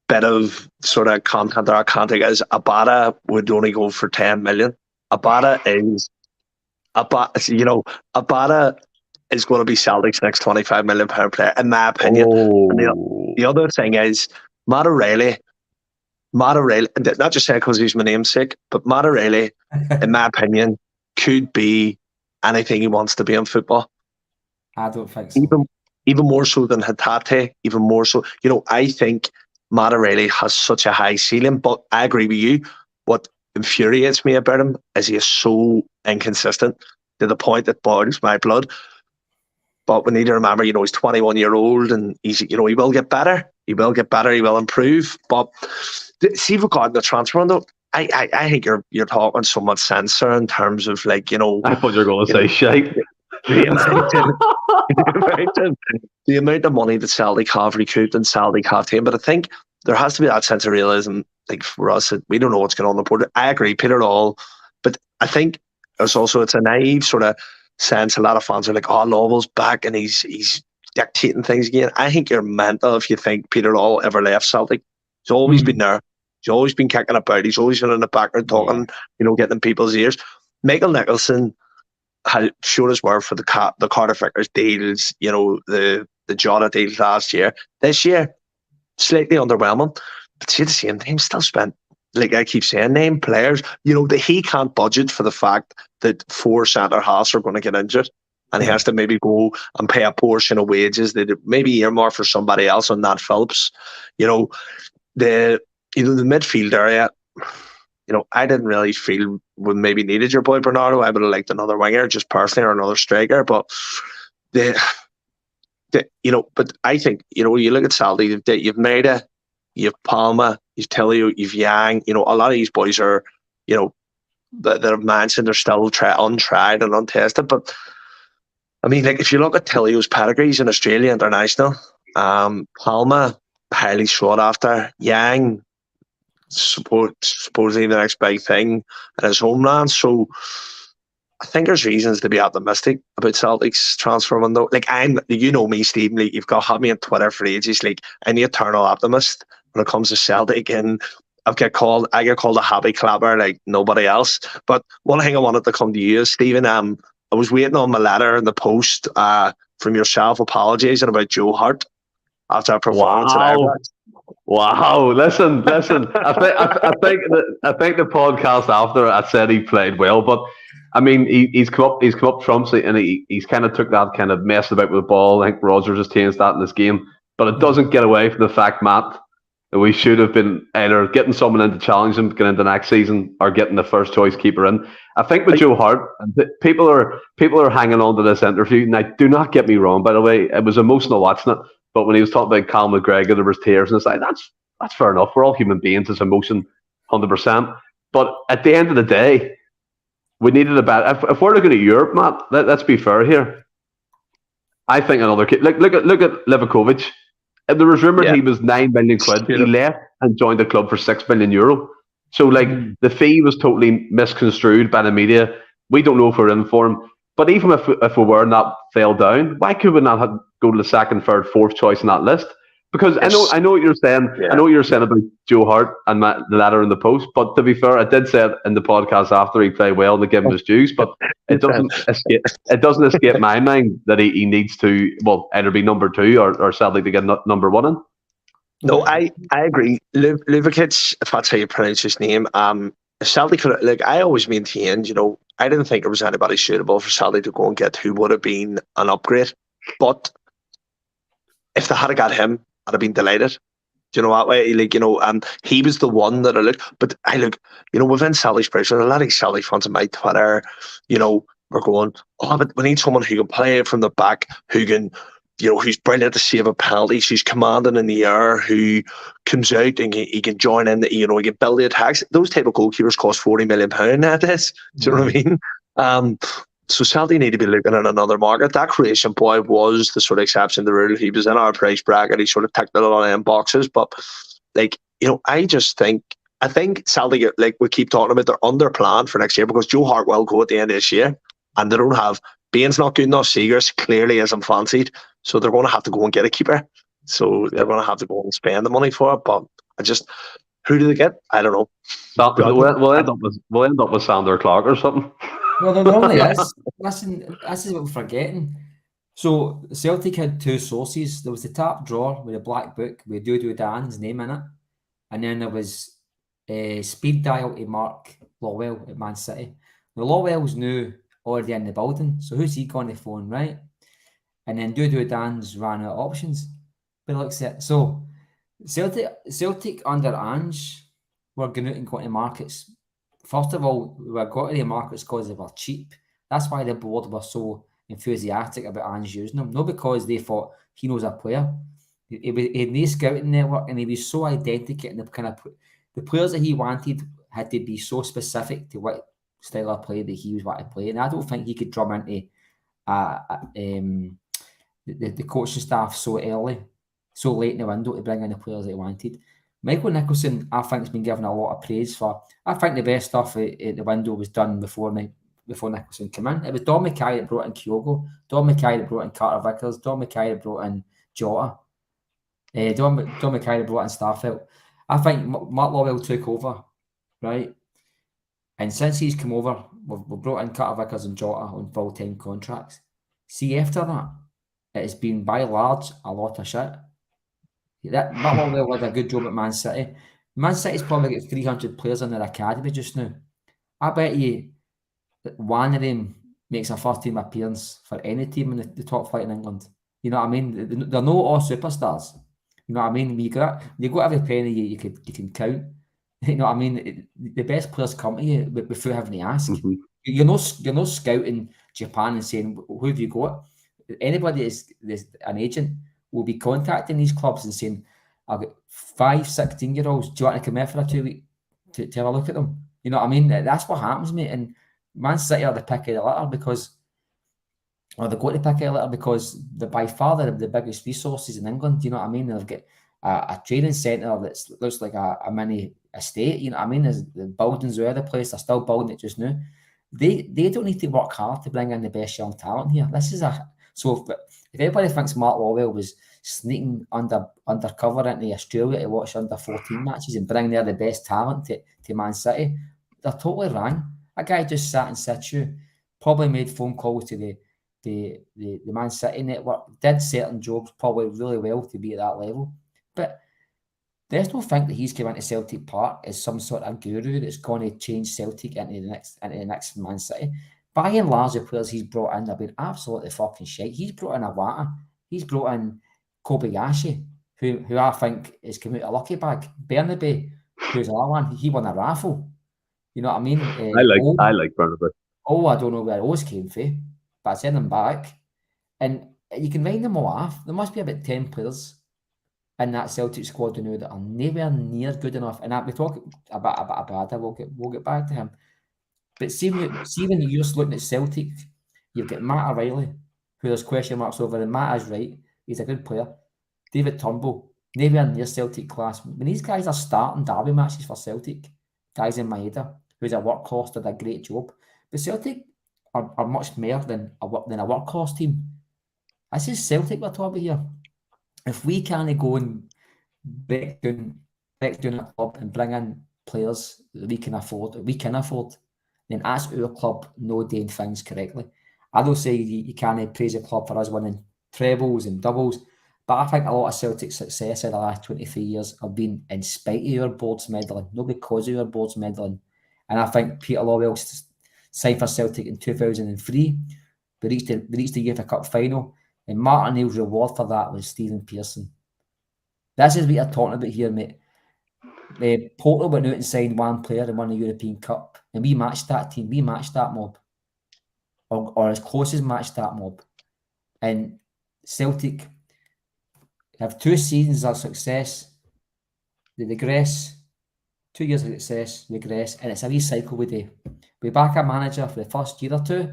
bit of sort of content that I can't take is Abada would only go for 10 million. Abada is going to be Celtic's next £25 million player, in my opinion. And the other thing is, Matt O'Reilly, not just saying because he's my namesake, but Matt O'Reilly, in my opinion, could be anything he wants to be in football. I don't think so. Even more so than Hatate, even more so. I think Matt O'Reilly has such a high ceiling, but I agree with you. What infuriates me about him is he is so inconsistent to the point that boils my blood. But we need to remember, he's 21-year-old, and he will get better. He will get better. He will improve. But see, regarding the transfer window, I think you're talking so much sense there in terms of I thought you were going to say shite. The amount of money that Celtic have recouped and Celtic have taken, but I think there has to be that sense of realism. For us, that we don't know what's going on the board. I agree, Peter all, but I think it's a naive sort of sense. A lot of fans are like, "Oh, Lovell's back and he's dictating things again." I think you're mental if you think Peter All ever left Celtic. He's always been there. He's always been kicking about. He's always been in the background talking, getting in people's ears. Michael Nicholson had showed his worth for the Carter Vickers deals, the Jota deals last year. This year, slightly underwhelming. But see, at the same time, still spent, like I keep saying, name players. That he can't budget for the fact that 4 centre-halves are going to get injured, and he has to maybe go and pay a portion of wages that maybe earmark for somebody else on Nat Phillips. The midfield area. I didn't really feel we maybe needed your boy Bernardo. I would have liked another winger, just personally, or another striker. But but I think you look at Celtic. You've Maida, you've Palma, you've Tilio, you've Yang. A lot of these boys are, that I've mentioned, are still untried and untested. But I mean, if you look at Tilio's pedigrees in Australia international, Palma highly sought after, Yang supposedly the next big thing in his homeland. So I think there's reasons to be optimistic about Celtic's transfer window. Me, Stephen, you've had me on Twitter for ages. I'm the eternal optimist when it comes to Celtic, and I get called a happy clapper like nobody else. But one thing I wanted to come to you is, Stephen, I was waiting on my letter in the post from yourself apologising about Joe Hart after a performance at Ibrox. Wow! Listen. I think the podcast after I said he played well, but I mean he's come up trumps, and he's kind of took that kind of mess about with the ball. I think Rodgers has changed that in this game, but it doesn't get away from the fact, Matt, We should have been either getting someone in to challenge him, get into next season, or getting the first choice keeper in. I think with Joe Hart, people are hanging on to this interview. Now, do not get me wrong. By the way, it was emotional watching it. But when he was talking about Cal McGregor, there was tears, and it's like that's fair enough. We're all human beings. It's emotion, 100%. But at the end of the day, we needed a bet. If we're looking at Europe, Matt, let's be fair here. I think another kid, look at Livakovic. There was rumoured he was £9 million. He left and joined the club for €6 million. So the fee was totally misconstrued by the media. We don't know if we're in for him. But even if we were not fell down, why could we not go to the second, third, fourth choice in that list? Because I know what you're saying. Yeah. I know what you're saying about Joe Hart and the letter in the post. But to be fair, I did say it in the podcast after he played well to give him his dues. But it doesn't escape my mind that he needs to either be number 2 or sadly to get number 1 in. No, I agree. Livakovic, if that's how you pronounce his name, Celtic, I always maintained, I didn't think there was anybody suitable for Celtic to go and get who would have been an upgrade. But if they had got him, I'd have been delighted. Do you know that way? He was the one that I looked. But I look, within Celtic's pressure, a lot of Celtic fans on my Twitter, we're going, but we need someone who can play from the back, who can, who's brilliant to save a penalties, who's commanding in the air, who comes out and he can join in, he can build the attacks. Those type of goalkeepers cost £40 million nowadays. Do you know what I mean? So Celtic need to be looking at another market. That Croatian boy was the sort of exception to the rule. He was in our price bracket. He sort of ticked a lot of them boxes. But I think Celtic, we keep talking about, they're under plan for next year because Joe Hart will go at the end of this year, and they don't have Bain's not good enough. Seegers clearly isn't fancied, so they're going to have to go and get a keeper. So they're going to have to go and spend the money for it. But who do they get? I don't know. We'll end up with Sander Clark or something. Well, there normally is. Listen, this is what we're forgetting. So Celtic had 2 sources. There was the top drawer with a black book with Dudu Dan's name in it, and then there was a speed dial to Mark Lawwell at Man City. Now Lawwell's new already in the building, so who's he going to phone, right? And then Dudu Dan's ran out of options. But looks at so Celtic under Ange were going out and going to markets. First of all, we were going to the markets because they were cheap. That's why the board were so enthusiastic about Ange using them. Not because they thought he knows a player. He had no scouting network, and he was so identical in the kind of the players that he wanted had to be so specific to what style of play that he was wanting to play. And I don't think he could drum into the coaching staff so early, so late in the window to bring in the players that he wanted. Michael Nicholson, I think, has been given a lot of praise for. I think the best stuff at the window was done before Nicholson came in. It was Don Mackay that brought in Kyogo, Don Mackay that brought in Carter Vickers, Don Mackay that brought in Jota, Don Mackay that brought in Starfelt. I think Mark Lawwell took over, right? And since he's come over, we've brought in Carter Vickers and Jota on full-time contracts. See, after that, it has been, by and large, a lot of shit. Mark Lawwell did a good job at Man City. Man City's probably got 300 players in their academy just now. I bet you that one of them makes a first-team appearance for any team in the top flight in England. You know what I mean? They're not all superstars. You know what I mean? You got every penny you can count. You know what I mean? The best players come to you without having to ask. Mm-hmm. You're not scouting Japan and saying, who have you got? Anybody is an agent will be contacting these clubs and saying, I've got 5, 16-year-olds. Do you want to come in for a 2 week to have a look at them? You know what I mean? That's what happens, mate. And Man City are the pick of the litter because they're by far the biggest resources in England. You know what I mean? They've got a training centre that looks like a mini estate. You know what I mean? There's the buildings are the place. They're still building it just now. They don't need to work hard to bring in the best young talent here. So if everybody thinks Mark Lawwell was sneaking undercover into Australia to watch under 14 matches and bring there the best talent to Man City, they're totally wrong. That guy just sat in situ, probably made phone calls to the Man City network, did certain jobs probably really well to be at that level. But there's no think that he's come into Celtic Park as some sort of guru that's going to change Celtic into the next Man City. By and large, the players he's brought in have been absolutely fucking shite. He's brought in Awata. He's brought in Kobayashi, who I think is come out a lucky bag. Bernabe, who's another one, he won a raffle. You know what I mean? I like Bernabe. Oh, I don't know where O's came from, but I sent them back. And you can wind them all off. There must be about 10 players in that Celtic squad now that are nowhere near good enough. And we talk about Abada, we'll get back to him. But see when you're just looking at Celtic, you've got Matt O'Reilly, who there's question marks over, and Matt is right. He's a good player. David Turnbull, nowhere near Celtic class. When these guys are starting derby matches for Celtic, guys in Maeda, who's a workhorse, did a great job. But Celtic are much more than a workhorse team. This is Celtic we're talking about here. If we can't go and back down a club and bring in players that we can afford, then that's our club no doing things correctly. I don't say you can't praise a club for us winning trebles and doubles, but I think a lot of Celtic's success in the last 23 years have been in spite of our board's meddling, not because of our board's meddling. And I think Peter Lawwell signed for Celtic in 2003. We reached the UEFA Cup final, and Martin Neal's reward for that was Stephen Pearson. This is what you're talking about here, mate. Porto went out and signed one player and won the European Cup, and we matched that team. We matched that mob, or as close as matched that mob. And Celtic have 2 seasons of success. They regress. 2 years of success, regress, and it's a wee cycle we do. We back a manager for the first year or two,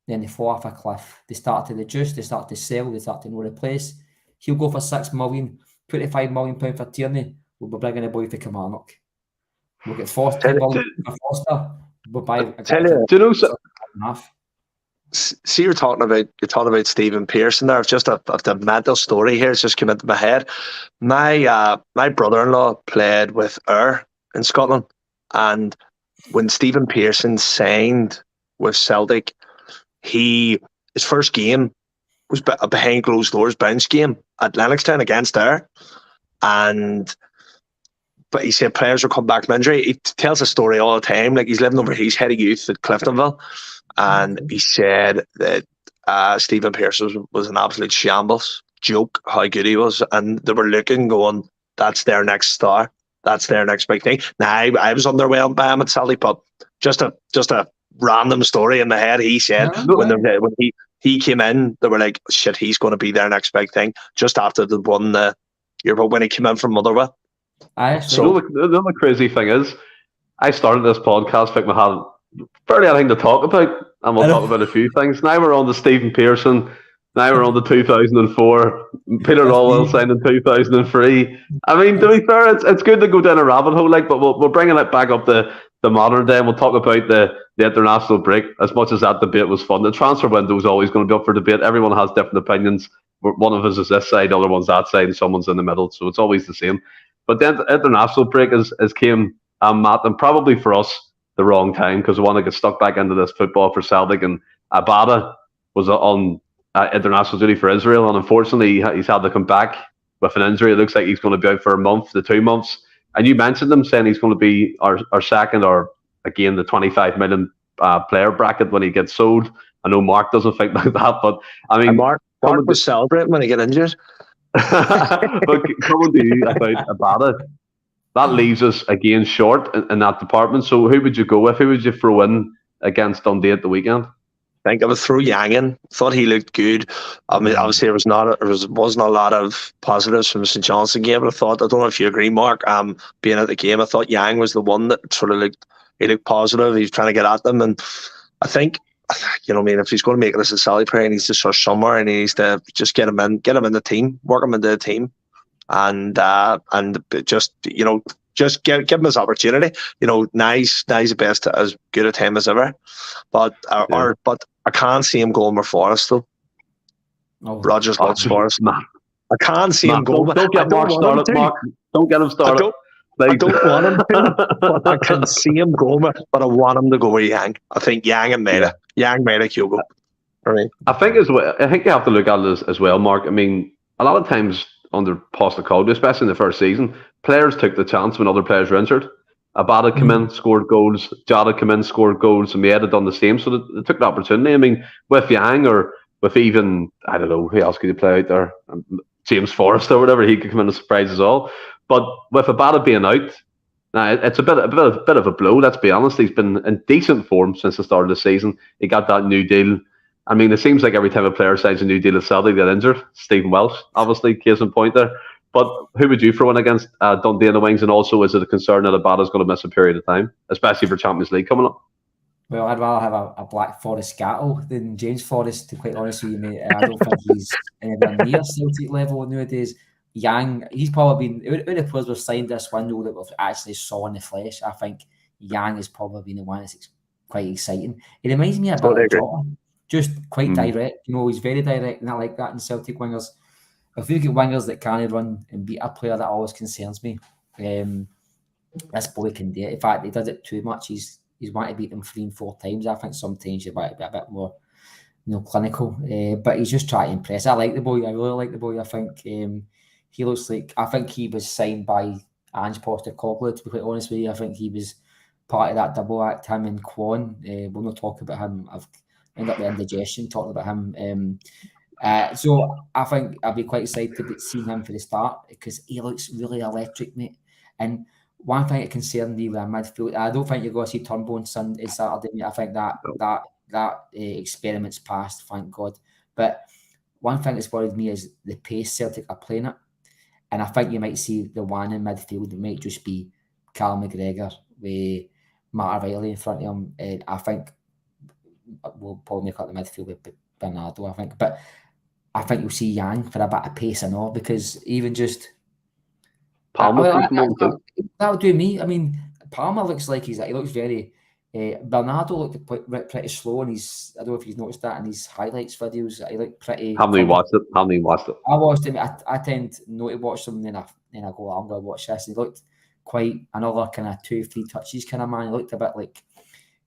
then they fall off a cliff. They start to reduce, they start to sell, they start to no replace. He'll go for 6 million, £25 million for Tierney. We'll be bringing a boy for Kilmarnock. We'll get Foster. We'll buy a guy. Do you know so? See, you're talking about Stephen Pearson there. Just a mental story here. It's just come into my head. My brother-in-law played with Ayr in Scotland, and when Stephen Pearson signed with Celtic, his first game was a behind closed doors bounce game at Lennoxtown against Ayr, but he said players will come back from injury. He tells a story all the time. Like, he's living over his head of youth at Cliftonville, and he said that Stephen Pearson was an absolute shambles. Joke how good he was, and they were looking, going, that's their next star. That's their next big thing. Now, I was underwhelmed by him at Celtic, but just a random story in my head. He said when he came in, they were like, shit, he's going to be their next big thing. Just after they won the Europa, when he came in from Motherwell. So the other crazy thing is, I started this podcast thinking we had barely anything to talk about, and we'll talk about a few things. Now we're on to Stephen Pearson. Now we're on to 2004. Peter Lawwell signed in 2003. I mean, to be fair, it's good to go down a rabbit hole, but we're bringing it back up to the modern day, and we'll talk about the international break. As much as that debate was fun, the transfer window is always going to be up for debate. Everyone has different opinions. One of us is this side, the other one's that side, and someone's in the middle, so it's always the same. But the international break has came, Matt, and probably for us, the wrong time, because we want to get stuck back into this football for Celtic, and Abada was on international duty for Israel, and unfortunately he's had to come back with an injury. It looks like he's going to be out for a month to 2 months. And you mentioned him saying he's going to be our second, or again the 25 million player bracket when he gets sold. I know Mark doesn't think like that, but I mean, Mark was celebrating when he got injured. But coming to you about Abada, that leaves us again short in that department. So who would you go with? Who would you throw in against Dundee at the weekend? I think I would throw Yang in. Thought he looked good. I mean, obviously wasn't a lot of positives from the St Johnstone game, but I don't know if you agree, Mark. Being at the game, I thought Yang was the one that sort of looked positive. He was trying to get at them, and I think, you know, I mean, if he's going to make this a Sally player, he needs to start somewhere, and he needs to just get him in the team, work him into the team, and just, you know, just give him his opportunity. You know, Nye's the best, as good a time as ever, but I can't see him going with Forest though. Rogers loves Forest. Man. I can't see him going. Don't get Mark started, Mark. Don't get him started. I don't want him to, but I can see him going with. But I want him to go with Yang. I think Yang and Maeda. Yang, Maeda, Hugo. Right. I think you have to look at it as well, Mark. I mean, a lot of times under Postecoglou, especially in the first season, players took the chance when other players were injured. Abada came in, scored goals. Jota came in, scored goals, and Maeda done the same. So they took the opportunity. I mean, with Yang, or with even, I don't know, who else could you play out there? James Forrest or whatever, he could come in a surprise as well. But with Abada being out, now it's a bit of a blow. Let's be honest. He's been in decent form since the start of the season. He got that new deal. I mean, it seems like every time a player signs a new deal at Celtic, they get injured. Stephen Welsh, obviously, case in point there. But who would you throw in against Dundee in the wings? And also, is it a concern that Abada's going to miss a period of time, especially for Champions League coming up? Well, I'd rather have a Black Forest Scattle than James Forrest, to quite honest with you, mate. I don't think he's anywhere near Celtic level nowadays. Yang, he's probably been, out of the players we've signed this window that we've actually saw in the flesh, I think Yang has probably been the one that's quite exciting. It reminds me about Jota, just quite direct. You know, he's very direct, and I like that in Celtic wingers. If you get wingers that can run and beat a player, that always concerns me. This boy can do it. In fact, he does it too much. He's wanting to beat them 3 and 4 times. I think sometimes you want to be a bit more, clinical. But he's just trying to impress. I like the boy. I really like the boy. I think he looks like. I think he was signed by Ange Postecoglou. To be quite honest with you, I think he was part of that double act. Him and Kwon. We'll not talk about him. I've ended up with indigestion talking about him. So I think I'd be quite excited to see him for the start because he looks really electric, mate. And one thing that concerns me with midfield, I don't think you're going to see Turnbull on Saturday, mate. I think that experiment's passed, thank God. But one thing that's worried me is the pace Celtic are playing it. And I think you might see the one in midfield. It might just be Cal McGregor with Matt Riley in front of him. And I think we'll probably make up the midfield with Bernardo, I think. But I think you'll see Yang for a bit of pace and all, because even just Palmer, that would do me. I mean, Palmer looks like he looks very. Bernardo looked pretty slow, and I don't know if you've noticed that in his highlights videos. He looked pretty. How many watched it? I watched him. I tend not to watch them, then I go, I'm going to watch this. He looked quite another kind of 2-3 touches kind of man. He looked a bit like,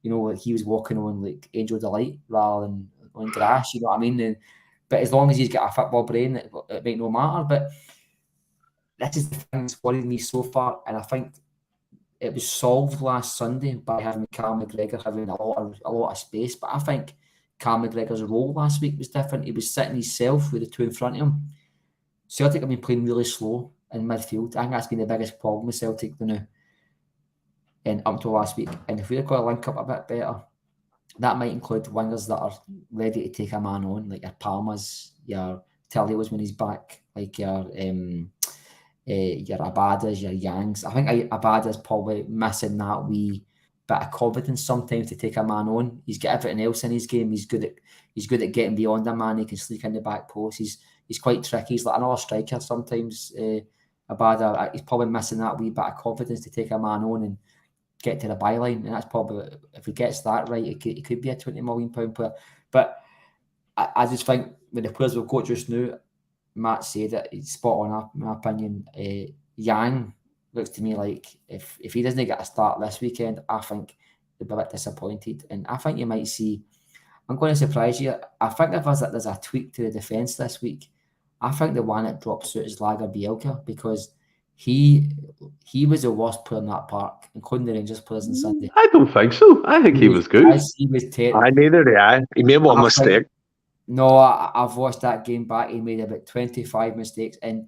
like he was walking on like Angel Delight rather than on grass. You know what I mean? But as long as he's got a football brain, it might no matter. But this is the thing that's worried me so far, and I think it was solved last Sunday by having Cal McGregor having a lot of space. But I think Cal McGregor's role last week was different. He was sitting himself with the two in front of him. Celtic have been playing really slow in midfield. I think that's been the biggest problem with Celtic now, and up to last week. And if we're going to link up a bit better, that might include wingers that are ready to take a man on, like your Palmas, your Telios when he's back, like your Abadas, your Yangs. I think Abada's probably missing that wee bit of confidence sometimes to take a man on. He's got everything else in his game. He's good at getting beyond a man. He can sneak in the back post. He's quite tricky. He's like another striker sometimes. Abada, he's probably missing that wee bit of confidence to take a man on and get to the byline, and that's probably, if he gets that right, it could be a £20 million player. But I just think with the players we've got just now, Matt said it, he's spot on, in my opinion. Yang looks to me like if he doesn't get a start this weekend, I think they'll be a bit disappointed. And I think you might see, I'm going to surprise you, I think if there's a tweak to the defence this week, I think the one that drops out is Lager Bielka, because he was the worst player in that park, including the Rangers players on Sunday. I don't think so. I think he was good. He was terrible. Neither did I. He made one mistake. No, I've watched that game back. He made about 25 mistakes, and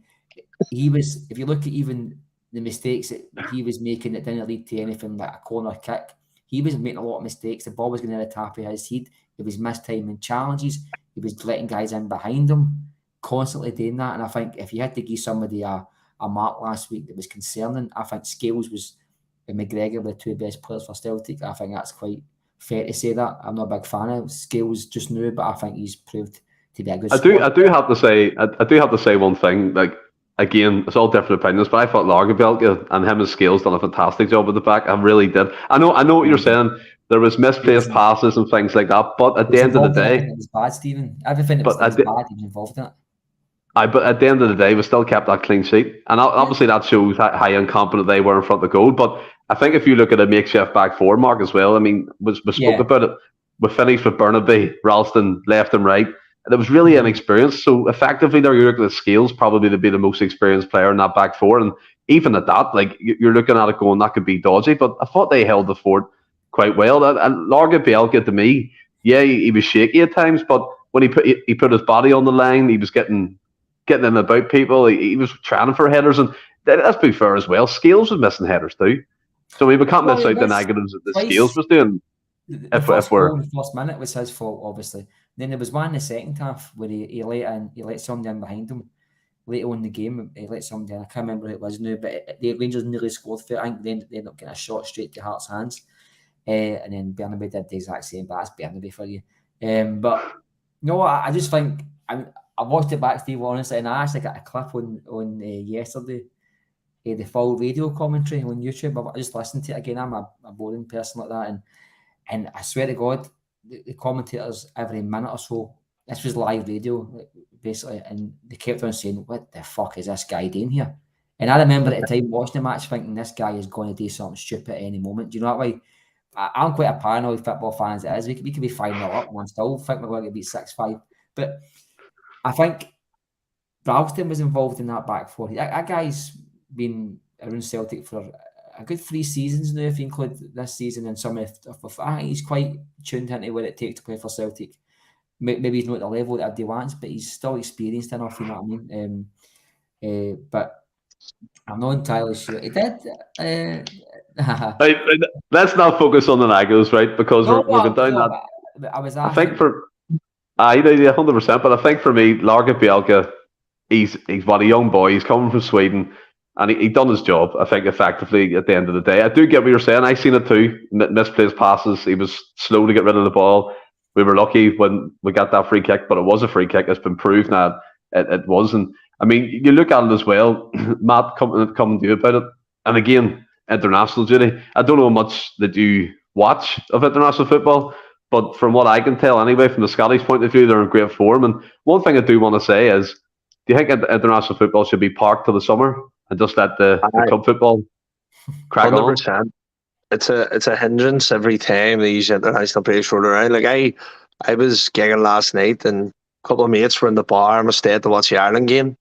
he was. If you look at even the mistakes that he was making, that didn't lead to anything like a corner kick, he was making a lot of mistakes. The ball was going to the top of his head. He was mistiming challenges. He was letting guys in behind him, constantly doing that. And I think if you had to give somebody a mark last week that was concerning, I think Scales and McGregor were the two best players for Celtic. I think that's quite fair to say that. I'm not a big fan of Scales just now, but I think he's proved to be a good scorer. I do have to say one thing. Like, again, it's all different opinions, but I thought Lagerbielke and him and Scales done a fantastic job at the back. I really did. I know what you're saying. There was misplaced passes and things like that, but at the end of the day, it was bad, Stephen. Everything that was bad, he was involved in it. But at the end of the day, we still kept that clean sheet. And obviously that shows how incompetent they were in front of the goal. But I think if you look at a makeshift back four, Mark, as well, I mean, we spoke about it. We finished with Burnaby, Ralston, left and right. And it was really inexperienced. So effectively, there you're looking at Scales probably to be the most experienced player in that back four. And even at that, like, you're looking at it going, that could be dodgy. But I thought they held the fort quite well. And Lagerbielke, to me, yeah, he was shaky at times. But when he put his body on the line, he was getting getting in about people. He was training for headers, and let's be fair as well. Scales was missing headers too. So we can't miss out the negatives that the Scales was doing. The first goal in the first minute was his fault, obviously. Then there was one in the second half where he let somebody in behind him. Later on in the game, he let somebody in. I can't remember who it was now, but the Rangers nearly scored for it. I think they ended up getting a shot straight to Hart's hands. And then Bernabei did the exact same, but that's Bernabei for you. But no, I just think I watched it back, Steve, honestly, and I actually got a clip on yesterday, the full radio commentary on YouTube. I just listened to it again. I'm a boring person like that, and I swear to God, the commentators every minute or so, this was live radio, basically, and they kept on saying, "What the fuck is this guy doing here?" And I remember at the time watching the match thinking, this guy is going to do something stupid at any moment. Do you know what I mean? I'm quite a paranoid football fan as it is. We could be 5-0 up and still think we're going to beat 6-5. But I think Ralston was involved in that back four. That guy's been around Celtic for a good 3 seasons now, if you include this season and some of he's quite tuned into what it takes to play for Celtic. Maybe he's not at the level that he wants, but he's still experienced enough, you know what I mean? But I'm not entirely sure. He did. Let's not focus on the negatives, right? Because we're going down that. I was. I think for 100%. But I think for me, Larga Bielka, he's what a young boy. He's coming from Sweden, and he done his job. I think effectively at the end of the day. I do get what you're saying. I seen it too. Misplaced passes. He was slow to get rid of the ball. We were lucky when we got that free kick, but it was a free kick. It's been proved now it wasn't. I mean, you look at it as well. Matt coming to you about it, and again, international duty. I don't know how much that you watch of international football, but from what I can tell anyway, from the Scottish point of view, they're in great form. And one thing I do want to say is, do you think international football should be parked till the summer and just let the club football crack 100%. On? It's a hindrance every time these international players roll around. Like I was gigging last night, and a couple of mates were in the bar, and I stayed to watch the Ireland game,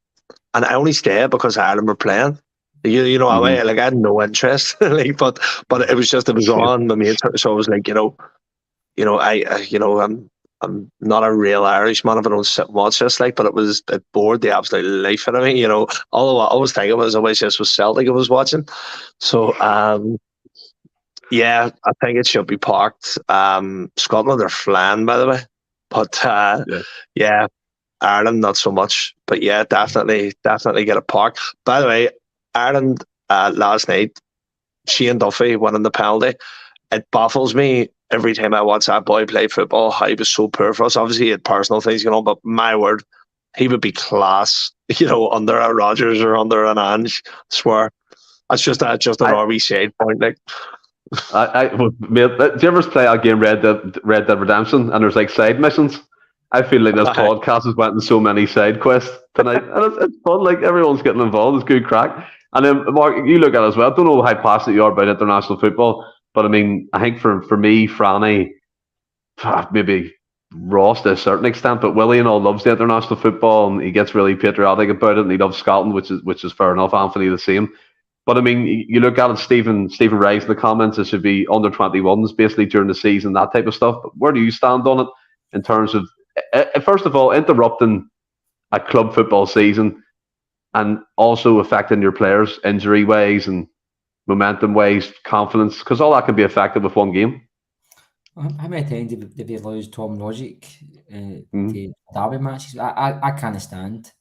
and I only stayed because Ireland were playing. You know, I had no interest, like, but it was on my mates, so I was like, I'm not a real Irishman if I don't sit and watch this, like, but it bored the absolute life out of me, Although I was thinking was always just was Celtic I was watching, so yeah, I think it should be parked. Scotland are flying, by the way, but yeah, Ireland not so much, but yeah, definitely get it parked. By the way, Ireland last night, Shane Duffy winning the penalty. It baffles me every time I watch that boy play football how he was so poor for us. Obviously, he had personal things going on, but my word, he would be class, under a Rodgers or under an Ange. I swear, that's just an RB side point. Like, mate, do you ever play that game Red Dead Redemption and there's like side missions? I feel like this podcast has went in so many side quests tonight, and it's fun. Like, everyone's getting involved. It's good crack. And then, Mark, you look at it as well. I don't know how passionate you are about international football, but I mean, I think for me, Franny, maybe Ross to a certain extent, but Willie and all loves the international football, and he gets really patriotic about it, and he loves Scotland, which is fair enough. Anthony the same. But I mean, you look at it, Stephen writes in the comments, it should be under 21s basically during the season, that type of stuff. But where do you stand on it in terms of, first of all, interrupting a club football season and also affecting your players injury ways and momentum ways, confidence, because all that can be affected with one game? How many times did they lose Tom Logic to derby matches? I can't stand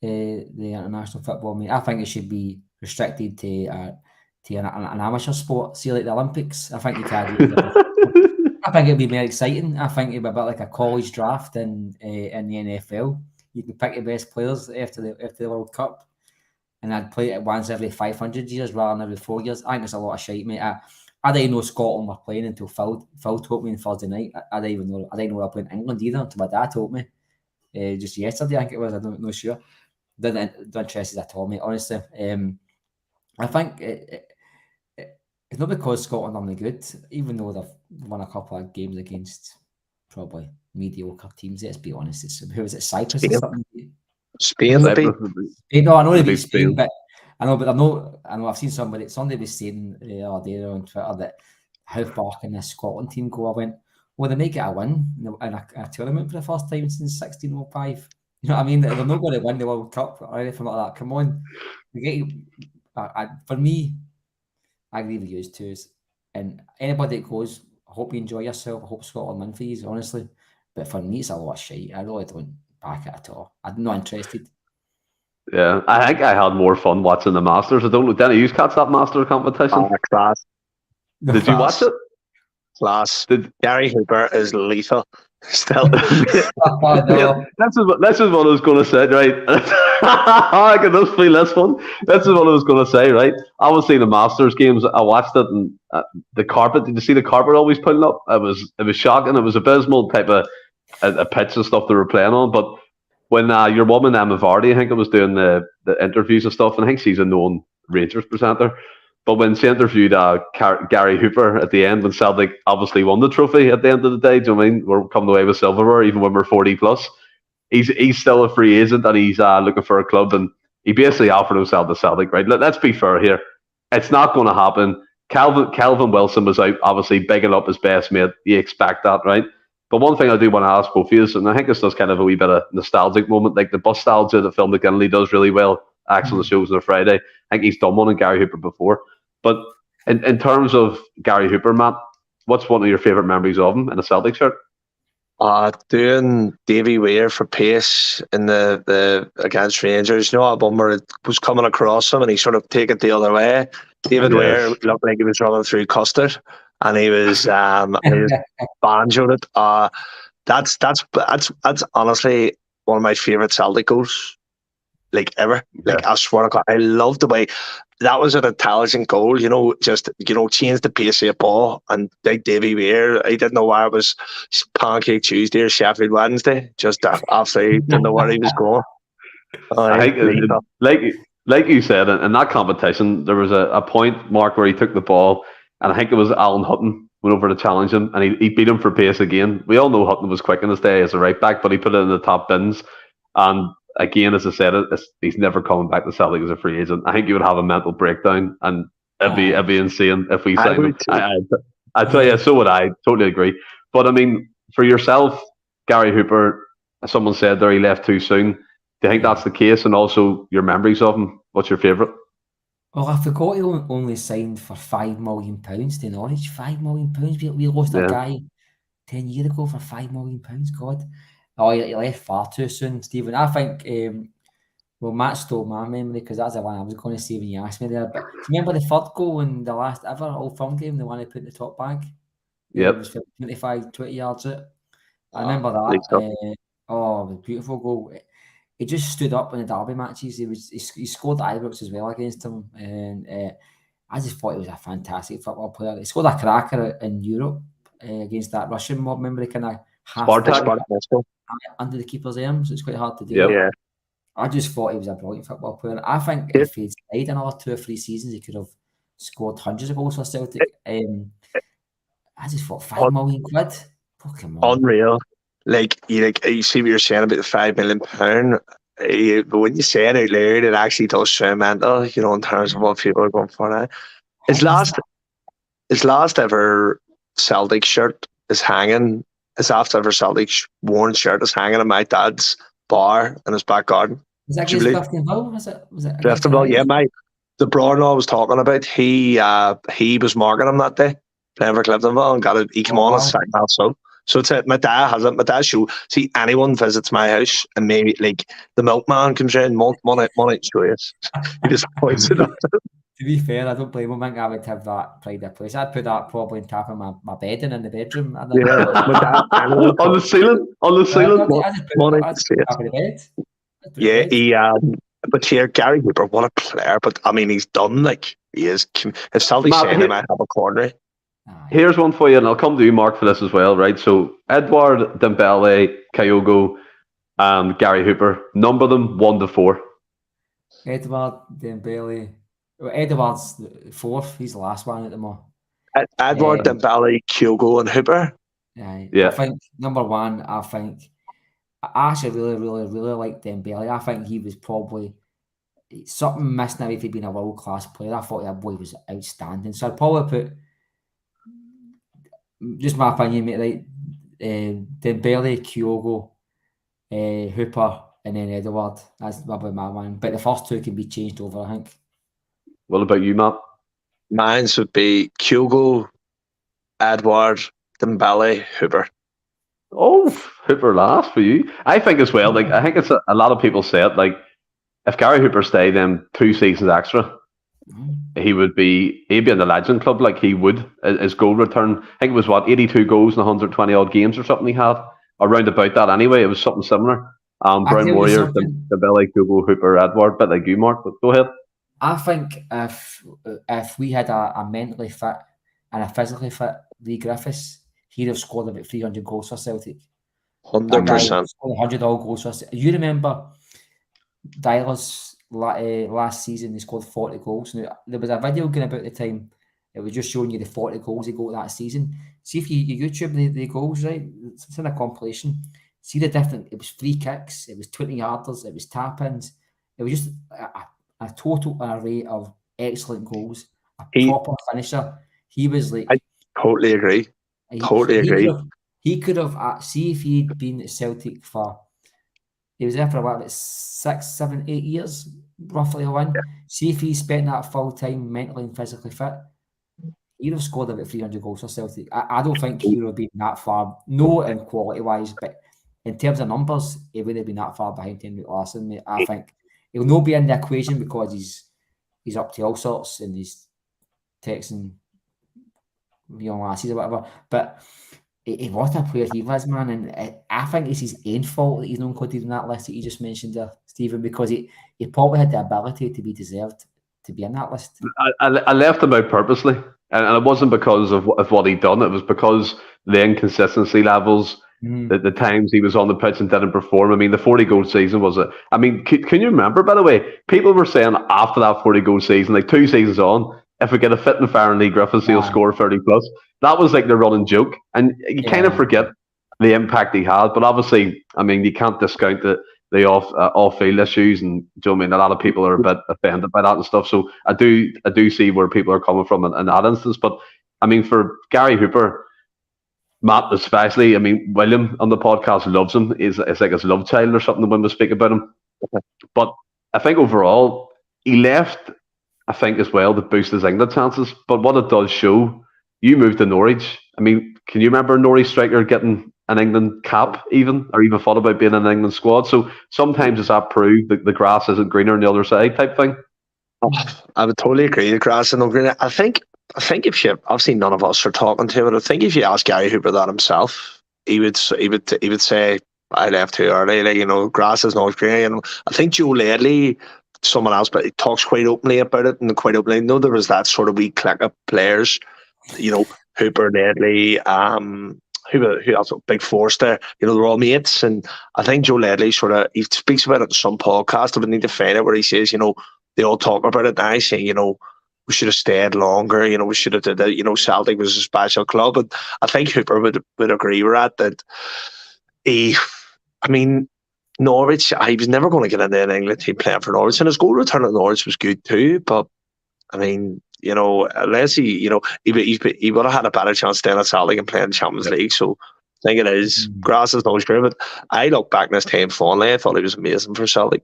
the international football. I mean, I think it should be restricted to an amateur sport. See, like the Olympics. I think you can't do it. I think it'd be more exciting. I think it'd be a bit like a college draft in the NFL. You can pick the best players after the World Cup, and I'd play it once every 500 years rather than every 4 years. I think it's a lot of shite, mate. I didn't know Scotland were playing until Phil told me on Thursday night. I didn't know they were playing England either until my dad told me just yesterday. I think it was. I don't know sure. Don't interest at all, mate. Honestly, I think it's not because Scotland are really good, even though they've won a couple of games against probably mediocre teams. Let's be honest. Who was it? Cyprus or something? Spain. No, I know they beat Spain, but I know. I've seen somebody was saying the other day on Twitter that how far can this Scotland team go? I went, well, they may get a win in a tournament for the first time since 1605. You know what I mean? They're not going to win the World Cup or anything like that. Come on. For me, I agree with you too. And anybody that goes, I hope you enjoy yourself. I hope Scotland win for you, honestly. But for me, it's a lot of shite. I really don't back it at all. I'm not interested. Yeah, I think I had more fun watching the Masters. I don't know. Did you catch that Masters competition? Class. Did you watch it? Class. Gary Hooper is lethal. Still. Oh, no. This is what I was going to say, right? I can just feel this one. This is what I was going to say, right? Obviously, the Masters games, I watched it, and the carpet. Did you see the carpet always putting up? It was shocking. It was abysmal type of a pitch and stuff they were playing on. But when your woman Emma Vardy, I think, was doing the interviews and stuff, and I think she's a known Rangers presenter. But when she interviewed Gary Hooper at the end, when Celtic obviously won the trophy at the end of the day, do you know what I mean? We're coming away with silverware, even when we're 40 plus. He's still a free agent, and he's looking for a club, and he basically offered himself to Celtic, right? Let's be fair here. It's not going to happen. Calvin Wilson was out, obviously bigging up his best mate. You expect that, right? But one thing I do want to ask both of you is, and I think it's just kind of a wee bit of nostalgic moment, like the Bustalgia that Phil McGinley does really well, acts on the shows on a Friday. I think he's done one on Gary Hooper before. But in terms of Gary Hooper, Matt, what's one of your favourite memories of him in a Celtic shirt? Doing Davy Weir for pace in the against Rangers. You know, that one where it was coming across him and he sort of take it the other way. David Weir looked like he was running through custard, and he was banjoed it. That's honestly one of my favourite Celtic goals, like ever. Like I swear to God, I love the way that was an intelligent goal. You know, just change the pace of the ball. And big Davy Weir, I didn't know why it was Pancake Tuesday or Sheffield Wednesday. Just absolutely didn't know where he was going. I think, like you said, in that competition, there was a point, Mark, where he took the ball, and I think it was Alan Hutton went over to challenge him, and he beat him for pace again. We all know Hutton was quick in his day as a right back, but he put it in the top bins. And again, as I said, he's never coming back to Celtic as a free agent. I think he would have a mental breakdown, and it'd be insane if we signed him. I tell you, so would I. Totally agree. But I mean, for yourself, Gary Hooper, as someone said there, he left too soon. Do you think that's the case? And also your memories of him? What's your favourite? Well, I forgot he only signed for £5 million to Norwich. £5 million. We lost a guy 10 years ago for £5 million. God. Oh, he left far too soon, Stephen. I think, Matt stole my memory because that's the one I was going to say when you asked me there. But do you remember the third goal in the last ever Old Firm game, the one he put in the top bag? Yep. It was 25, 20 yards out. I remember that. It was a beautiful goal. He just stood up in the derby matches. He scored at Ibrox as well against him, and I just thought he was a fantastic football player. He scored a cracker in Europe against that Russian mob. Remember, they kind of under the keeper's arms. It's quite hard to do. Yeah. I just thought he was a brilliant football player. I think if he'd stayed another 2 or 3 seasons, he could have scored hundreds of goals for Celtic. I just thought £5 million. Come on. Unreal. Like you see what you're saying about the £5 million. But when you say it out loud, it actually does sound mental, in terms of what people are going for now. His last ever Celtic shirt is hanging. His last ever Celtic worn shirt is hanging in my dad's bar in his back garden. Was that against Cliftonville? Was it Cliftonville? Yeah, the brother-in-law I was talking about, he was marking him that day, playing for Cliftonville, and he came on as second half sub. So it's my dad has it. My dad show. See, anyone visits my house and maybe like the milkman comes in, money joyous. He just points it out. To be fair, I don't blame him. I think I would have that pride of place. I'd put that probably on top of my bed and in the bedroom. Yeah, on the ceiling. Yeah, but here, Gary Hooper, what a player! But I mean, he's done. Like he is. If Celtic saying he might have a corner. Here's one for you, and I'll come to you, Mark, for this as well, right? So, Edouard, Dembele, Kyogo, and Gary Hooper, number them 1 to 4. Edouard, Dembele. Well, Edouard's fourth. He's the last one at the moment. Edouard, Dembele, Kyogo, and Hooper. Yeah. I think number 1. I actually really, really, really like Dembele. I think he was probably something missing now if he'd been a world class player. I thought that boy was outstanding. So I'd probably put. Just my opinion, mate. Right, Dembele, Kyogo, Hooper, and then Edward. That's probably my one. But the first two can be changed over, I think. What about you, Matt? Mine would be Kyogo, Edward, Dembele, Hooper. Oh, Hooper last for you. I think as well. Like I think it's a lot of people say it. Like if Gary Hooper stayed then 2 seasons extra, he'd be in the legend club. Like he would. His goal return, I think it was 82 goals in 120 odd games or something he had, around about that. Anyway, it was something similar. Brown Warrior, Dembele, Kyogo, Hooper, Edward, bit like you, Mark. But go ahead. I think if we had a mentally fit and a physically fit Lee Griffiths, he'd have scored about 300 goals for Celtic. 100%. 100 all goals for Celtic. You remember Dyler's last season, he scored 40 goals. Now, there was a video going about the time. It was just showing you the 40 goals he got that season. See if you YouTube the goals, right? It's in a compilation. See the different. It was free kicks. It was 20-yarders. It was tap-ins. It was just a total array of excellent goals. Proper finisher. He was like. I totally agree. He could have. See if he'd been at Celtic for. He was there for about 6, 7, 8 years, roughly a win. Yeah. See if he spent that full time mentally and physically fit. He'd have scored about 300 goals for Celtic. I don't think he would have been that far, no in quality wise, but in terms of numbers, he wouldn't have been that far behind Henrik Larsson. I think he'll not be in the equation because he's up to all sorts and he's texting young lasses or whatever. But what a player he was, man. And I think it's his own fault that he's not included in that list that you just mentioned there, Stephen, because he probably had the ability to be deserved to be in that list. I left him out purposely. And it wasn't because of what he'd done. It was because the inconsistency levels, the times he was on the pitch and didn't perform. I mean, the 40-goal season was a... I mean, can you remember, by the way, people were saying after that 40-goal season, like 2 seasons on, if we get a fit and firing Lee Griffiths, he'll score 30+. That was like the running joke. And you kind of forget the impact he had. But obviously, I mean, you can't discount the off-field issues, and do you know what I mean? A lot of people are a bit offended by that and stuff. So I do see where people are coming from in that instance. But I mean, for Gary Hooper, Matt especially, I mean, William on the podcast loves him. It's like his love child or something when we speak about him. But I think overall, he left, I think, as well to boost his England chances. But what it does show, you moved to Norwich. I mean, can you remember a Norwich striker getting an England cap or even thought about being in an England squad? So sometimes it's that prove that the grass isn't greener on the other side type thing. I would totally agree. The grass isn't greener. I think I've seen none of us are talking to him, but I think if you ask Gary Hooper that himself, he would say, I left too early. Like, you know, grass is not greener. You know, I think Joe Ledley, someone else, but he talks quite openly about it and quite openly. I know there was that sort of wee clique of players, you know, Hooper, Ledley, who else? Big Force there. You know, they're all mates. And I think Joe Ledley he speaks about it in some podcast. I would need to find it where he says, you know, they all talk about it. And I say, you know, we should have stayed longer. You know, we should have did it. You know, Celtic was a special club. And I think Hooper would agree with that Norwich, he was never going to get into an England team playing for Norwich. And his goal return at Norwich was good too. But, I mean, you know, unless he would have had a better chance staying at Celtic and playing the Champions League. So I think it is. Grass is no green, but I look back in his time fondly. I thought he was amazing for Celtic.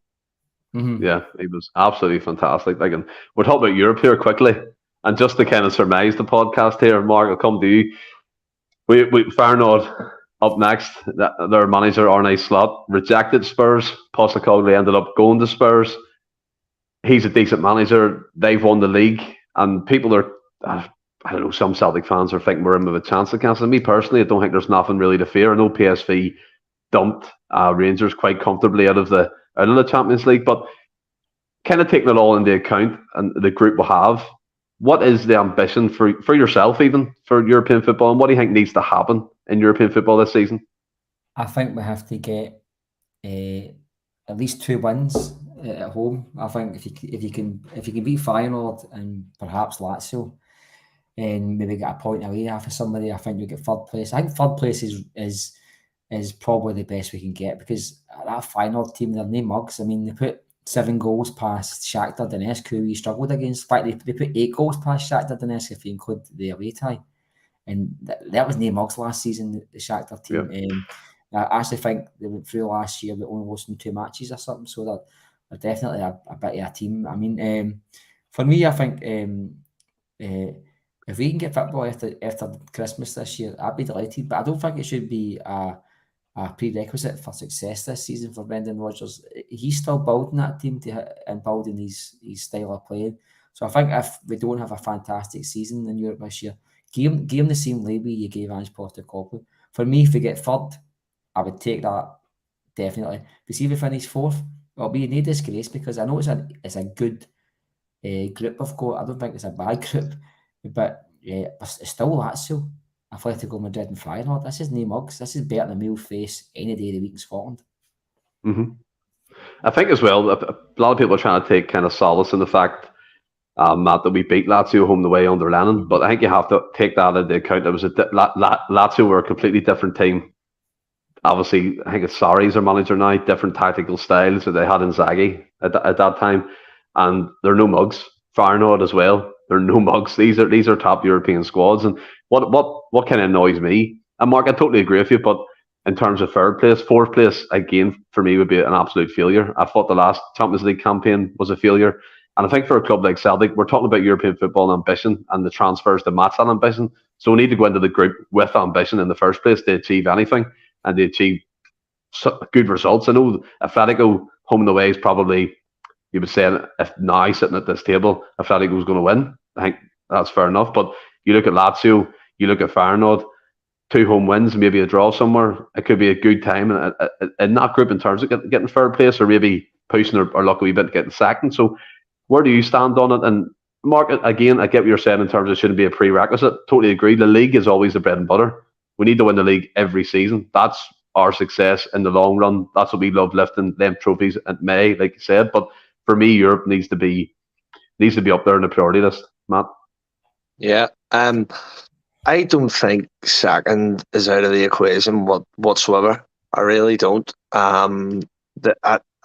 Yeah, he was absolutely fantastic. Like, and we're talking about Europe here quickly, and just to kind of surmise the podcast here, Mark, I'll come to you. We Feyenoord up next. Their manager Arne Slot rejected Spurs. Postecoglou ended up going to Spurs. He's a decent manager. They've won the league. And people are, I don't know, some Celtic fans are thinking we're in with a chance against them. Me personally, I don't think there's nothing really to fear. I know PSV dumped Rangers quite comfortably out of the Champions League, but kind of taking it all into account and the group will have, what is the ambition for yourself even for European football, and what do you think needs to happen in European football this season? I think we have to get at least 2 wins at home. I think if you can beat Feyenoord and perhaps Lazio, and maybe get a point away after somebody, I think you get 3rd place. I think 3rd place is probably the best we can get, because that Feyenoord team, they're no mugs. I mean, they put 7 goals past Shakhtar Donetsk, who we struggled against. In fact, they put 8 goals past Shakhtar Donetsk if you include the away tie, and that was no mugs last season. The Shakhtar team. I actually think they went through last year with only losing 2 matches or something, so they're definitely a bit of a team. I mean, for me, I think if we can get football after Christmas this year, I'd be delighted. But I don't think it should be a prerequisite for success this season for Brendan Rodgers. He's still building that team and building his style of playing. So I think if we don't have a fantastic season in Europe this year, give him the same label you gave Ange Postecoglou. For me, if we get third, I would take that definitely. But see if we finish fourth, it'll be no disgrace, because I know it's a good group of got. I don't think it's a bad group, but it's still Lazio, Atletico Madrid and Feyenoord. This is no mugs. This is better than Meal face any day of the week in Scotland. Mm-hmm. I think as well, a lot of people are trying to take kind of solace in the fact, Matt, that we beat Lazio home the way under Lennon, but I think you have to take that into account. It was Lazio were a completely different team. Obviously, I think it's Sarri's their manager now, different tactical styles that they had Inzaghi at that time, and they're no mugs. Feyenoord as well, they're no mugs. These are top European squads, and what kind of annoys me, and Mark, I totally agree with you, but in terms of third place, fourth place, again, for me would be an absolute failure. I thought the last Champions League campaign was a failure. And I think for a club like Celtic, we're talking about European football and ambition, and the transfers to match that ambition. So we need to go into the group with ambition in the first place to achieve anything and to achieve good results. I know Atletico home and away is probably, you would say, if now sitting at this table, Atletico is going to win. I think that's fair enough. But you look at Lazio, you look at Feyenoord, 2 home wins, maybe a draw somewhere. It could be a good time in that group in terms of getting third place, or maybe pushing or luck a wee bit getting second. So where do you stand on it? And Mark, again, I get what you're saying in terms of it shouldn't be a prerequisite. Totally agree. The league is always the bread and butter. We need to win the league every season. That's our success in the long run. That's what we love, lifting them trophies at May, like you said. But for me, Europe needs to be up there on the priority list, Matt. Yeah. I don't think second is out of the equation whatsoever. I really don't. I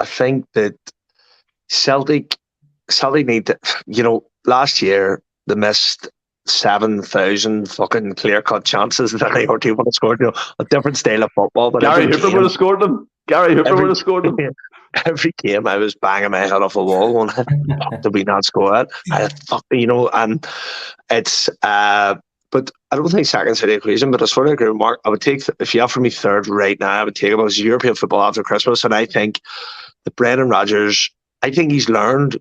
think that Celtic need to, last year they missed 7,000 fucking clear-cut chances that any other team would have scored. A different style of football. But Gary Hooper would have scored them. Every game I was banging my head off a wall going, did we not score it? And it's... but I don't think second's out of the equation, but I sort of agree with Mark. I would take, if you offer me third right now, I would take it as European football after Christmas. And I think that Brendan Rodgers, I think he's learned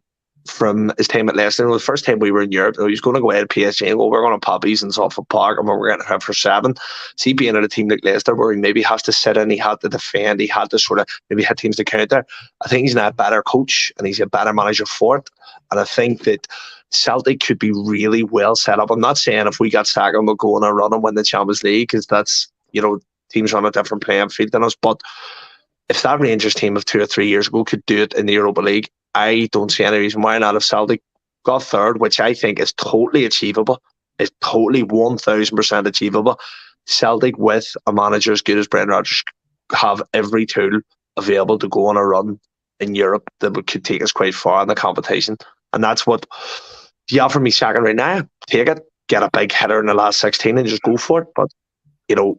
from his time at Leicester. The first time we were in Europe, he was going to go ahead to PSG and go, we're going to Poppies and Suffolk Park and we're going to have for 7. See, being at a team like Leicester where he maybe has to sit in, he had to defend, he had to sort of maybe had teams to counter. I think he's now a better coach and he's a better manager for it. And I think that Celtic could be really well set up. I'm not saying if we got second, we'll go on a run and win the Champions League, because that's, teams on a different playing field than us. But if that Rangers team of 2 or 3 years ago could do it in the Europa League, I don't see any reason why not. If Celtic got third, which I think is totally achievable, is totally 1,000% achievable. Celtic with a manager as good as Brendan Rodgers have every tool available to go on a run in Europe that could take us quite far in the competition. And that's what, if you offer me second right now, take it, get a big hitter in the last 16 and just go for it. But,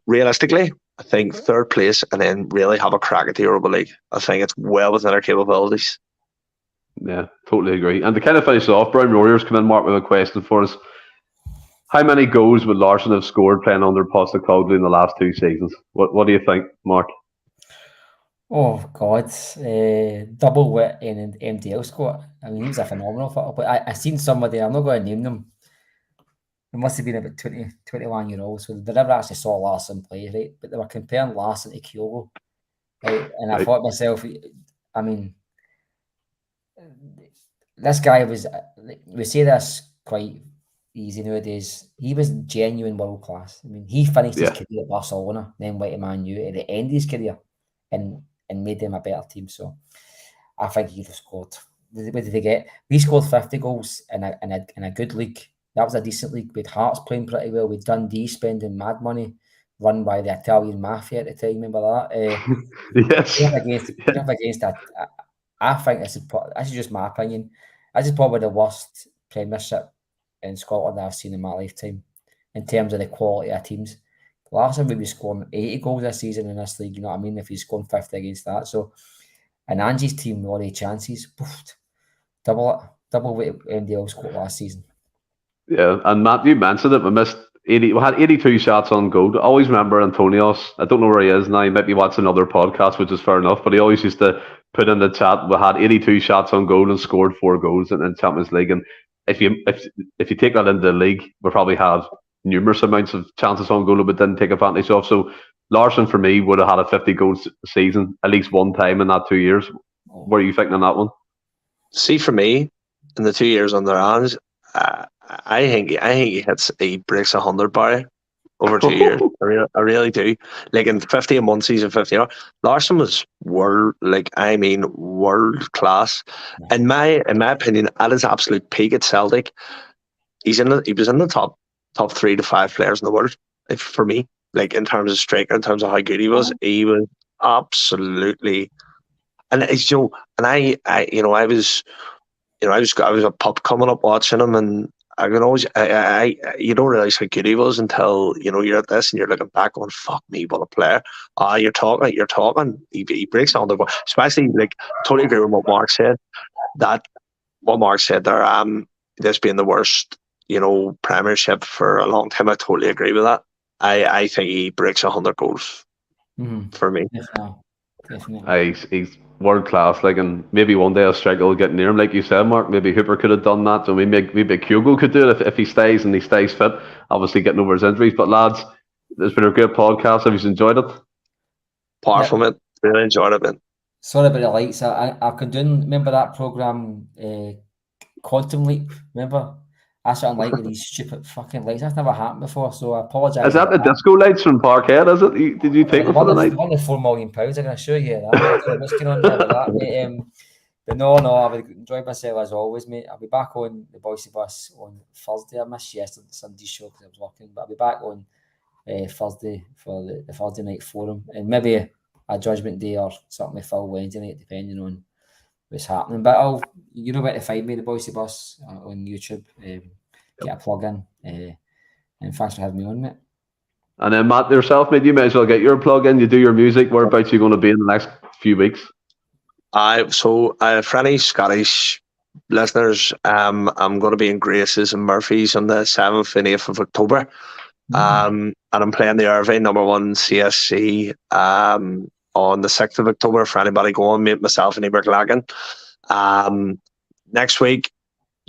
realistically, I think third place and then really have a crack at the Europa League. I think it's well within our capabilities. Yeah, totally agree. And to kind of finish off, Brown Warriors come in, Mark, with a question for us. How many goals would Larson have scored playing under Postecoglou in the last 2 seasons? What do you think, Mark? Oh, God. Double what in MDL score. I mean, he was a phenomenal footballer. But I seen somebody, I'm not going to name them. It must have been about 20, 21-year-olds. So they never actually saw Larson play, right? But they were comparing Larson to Kyogo. Right? And I thought to myself, I mean, this guy was, we say this quite easy nowadays, he was genuine world class. I mean, he finished his career at Barcelona, then went to Man U at the end of his career and made them a better team. So I think he'd have scored. What did they get? We scored 50 goals in a good league. That was a decent league. With Hearts playing pretty well, with Dundee spending mad money, run by the Italian mafia at the time. Remember that? Yes. Against that, I think this is just my opinion. This is probably the worst Premiership in Scotland I've seen in my lifetime in terms of the quality of teams. Larson would be scoring 80 goals this season in this league, you know what I mean, if he's scoring 50 against that. So, and Angie's team, all the chances, double what MDL scored last season. Yeah, and Matt, you mentioned it. We had 82 shots on goal. I always remember Antonios. I don't know where he is now. He might be watching another podcast, which is fair enough. But he always used to put in the chat. We had 82 shots on goal and scored 4 goals in Champions League. And if you take that into the league, we probably had numerous amounts of chances on goal, but didn't take advantage of. So Larson for me would have had a 50 goal season at least one time in that 2 years. What are you thinking on that one? See, for me, in the 2 years on their hands, I think he breaks 100 bar over 2 years. I really do. Like in 50 in one season, 50 in Larson was world class. In my opinion, at his absolute peak at Celtic, he was in the top 3 to 5 players in the world. For me, like in terms of striker, in terms of how good he was absolutely. And it's I was a pup coming up watching him, and I can always you don't realize how good he was until you're at this and you're looking back going, fuck me, what a player. You're talking. He breaks on the ball, especially like totally agree with what Mark said. This being the worst Premiership for a long time. I totally agree with that. I think he breaks 100 goals for me. Definitely. He's world class, and maybe one day I'll struggle getting near him, like you said, Mark. Maybe Hooper could have done that, so maybe Hugo could do it if he stays fit. Obviously, getting over his injuries. But lads, it's been a great podcast. Have you enjoyed it? Apart from it, really enjoyed it, man. Sorry about the lights. I could do. Remember that program, Quantum Leap? Remember? That's what I'm like with these stupid fucking lights. That's never happened before, so I apologise. Is that the disco lights from Parkhead? Is it? Did you take them for the night? Only £4 million. I can assure you that. I don't know what's going on there with that, mate. But no, I've enjoyed myself as always, mate. I'll be back on the Boise Bus on Thursday. I missed yesterday's Sunday's show because I was working, but I'll be back on Thursday for the Thursday night forum, and maybe a Judgment Day or something with Phil Wednesday night, depending on what's happening. But you know where to find me, the Boise Bus on YouTube. Get a plug in, and thanks for having me on, mate. And then Matt, yourself, mate, you may as well get your plug in. You do your music. Whereabouts are you going to be in the next few weeks? For any Scottish listeners, I'm going to be in Grace's and Murphy's on the 7th and 8th of October. And I'm playing the Irvine #1 CSC on the 6th of October for anybody going, myself and Ebert Lagan. Next week,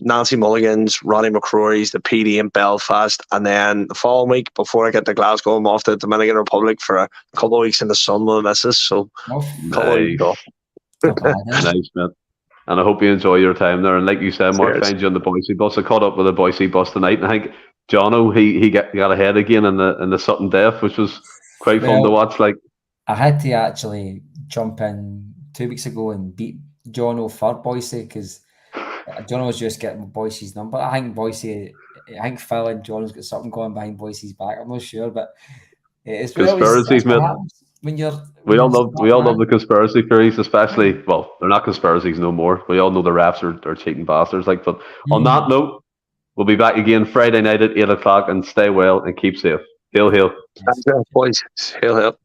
Nancy Mulligan's, Ronnie McCrory's, the PD in Belfast, and then the following week, before I get to Glasgow, I'm off to the Dominican Republic for a couple of weeks in the sun with the missus. So, nice, man. And I hope you enjoy your time there. And like you said, Mark, find you on the Boise Bus. I caught up with the Boise Bus tonight, and I think Jono he got ahead again in the Sutton Death, which was quite fun to watch. Like, I had to actually jump in 2 weeks ago and beat Jono for Boise because Jono was just getting Boise's number. I think Phil and Jono's got something going behind Boise's back. I'm not sure, but it's conspiracies, man. We all love the conspiracy theories, especially. Well, they're not conspiracies no more. We all know the refs are cheating bastards. But on that note, we'll be back again Friday night at 8 o'clock, and stay well and keep safe. Hail, hail. Thanks, boys. Hail, hail.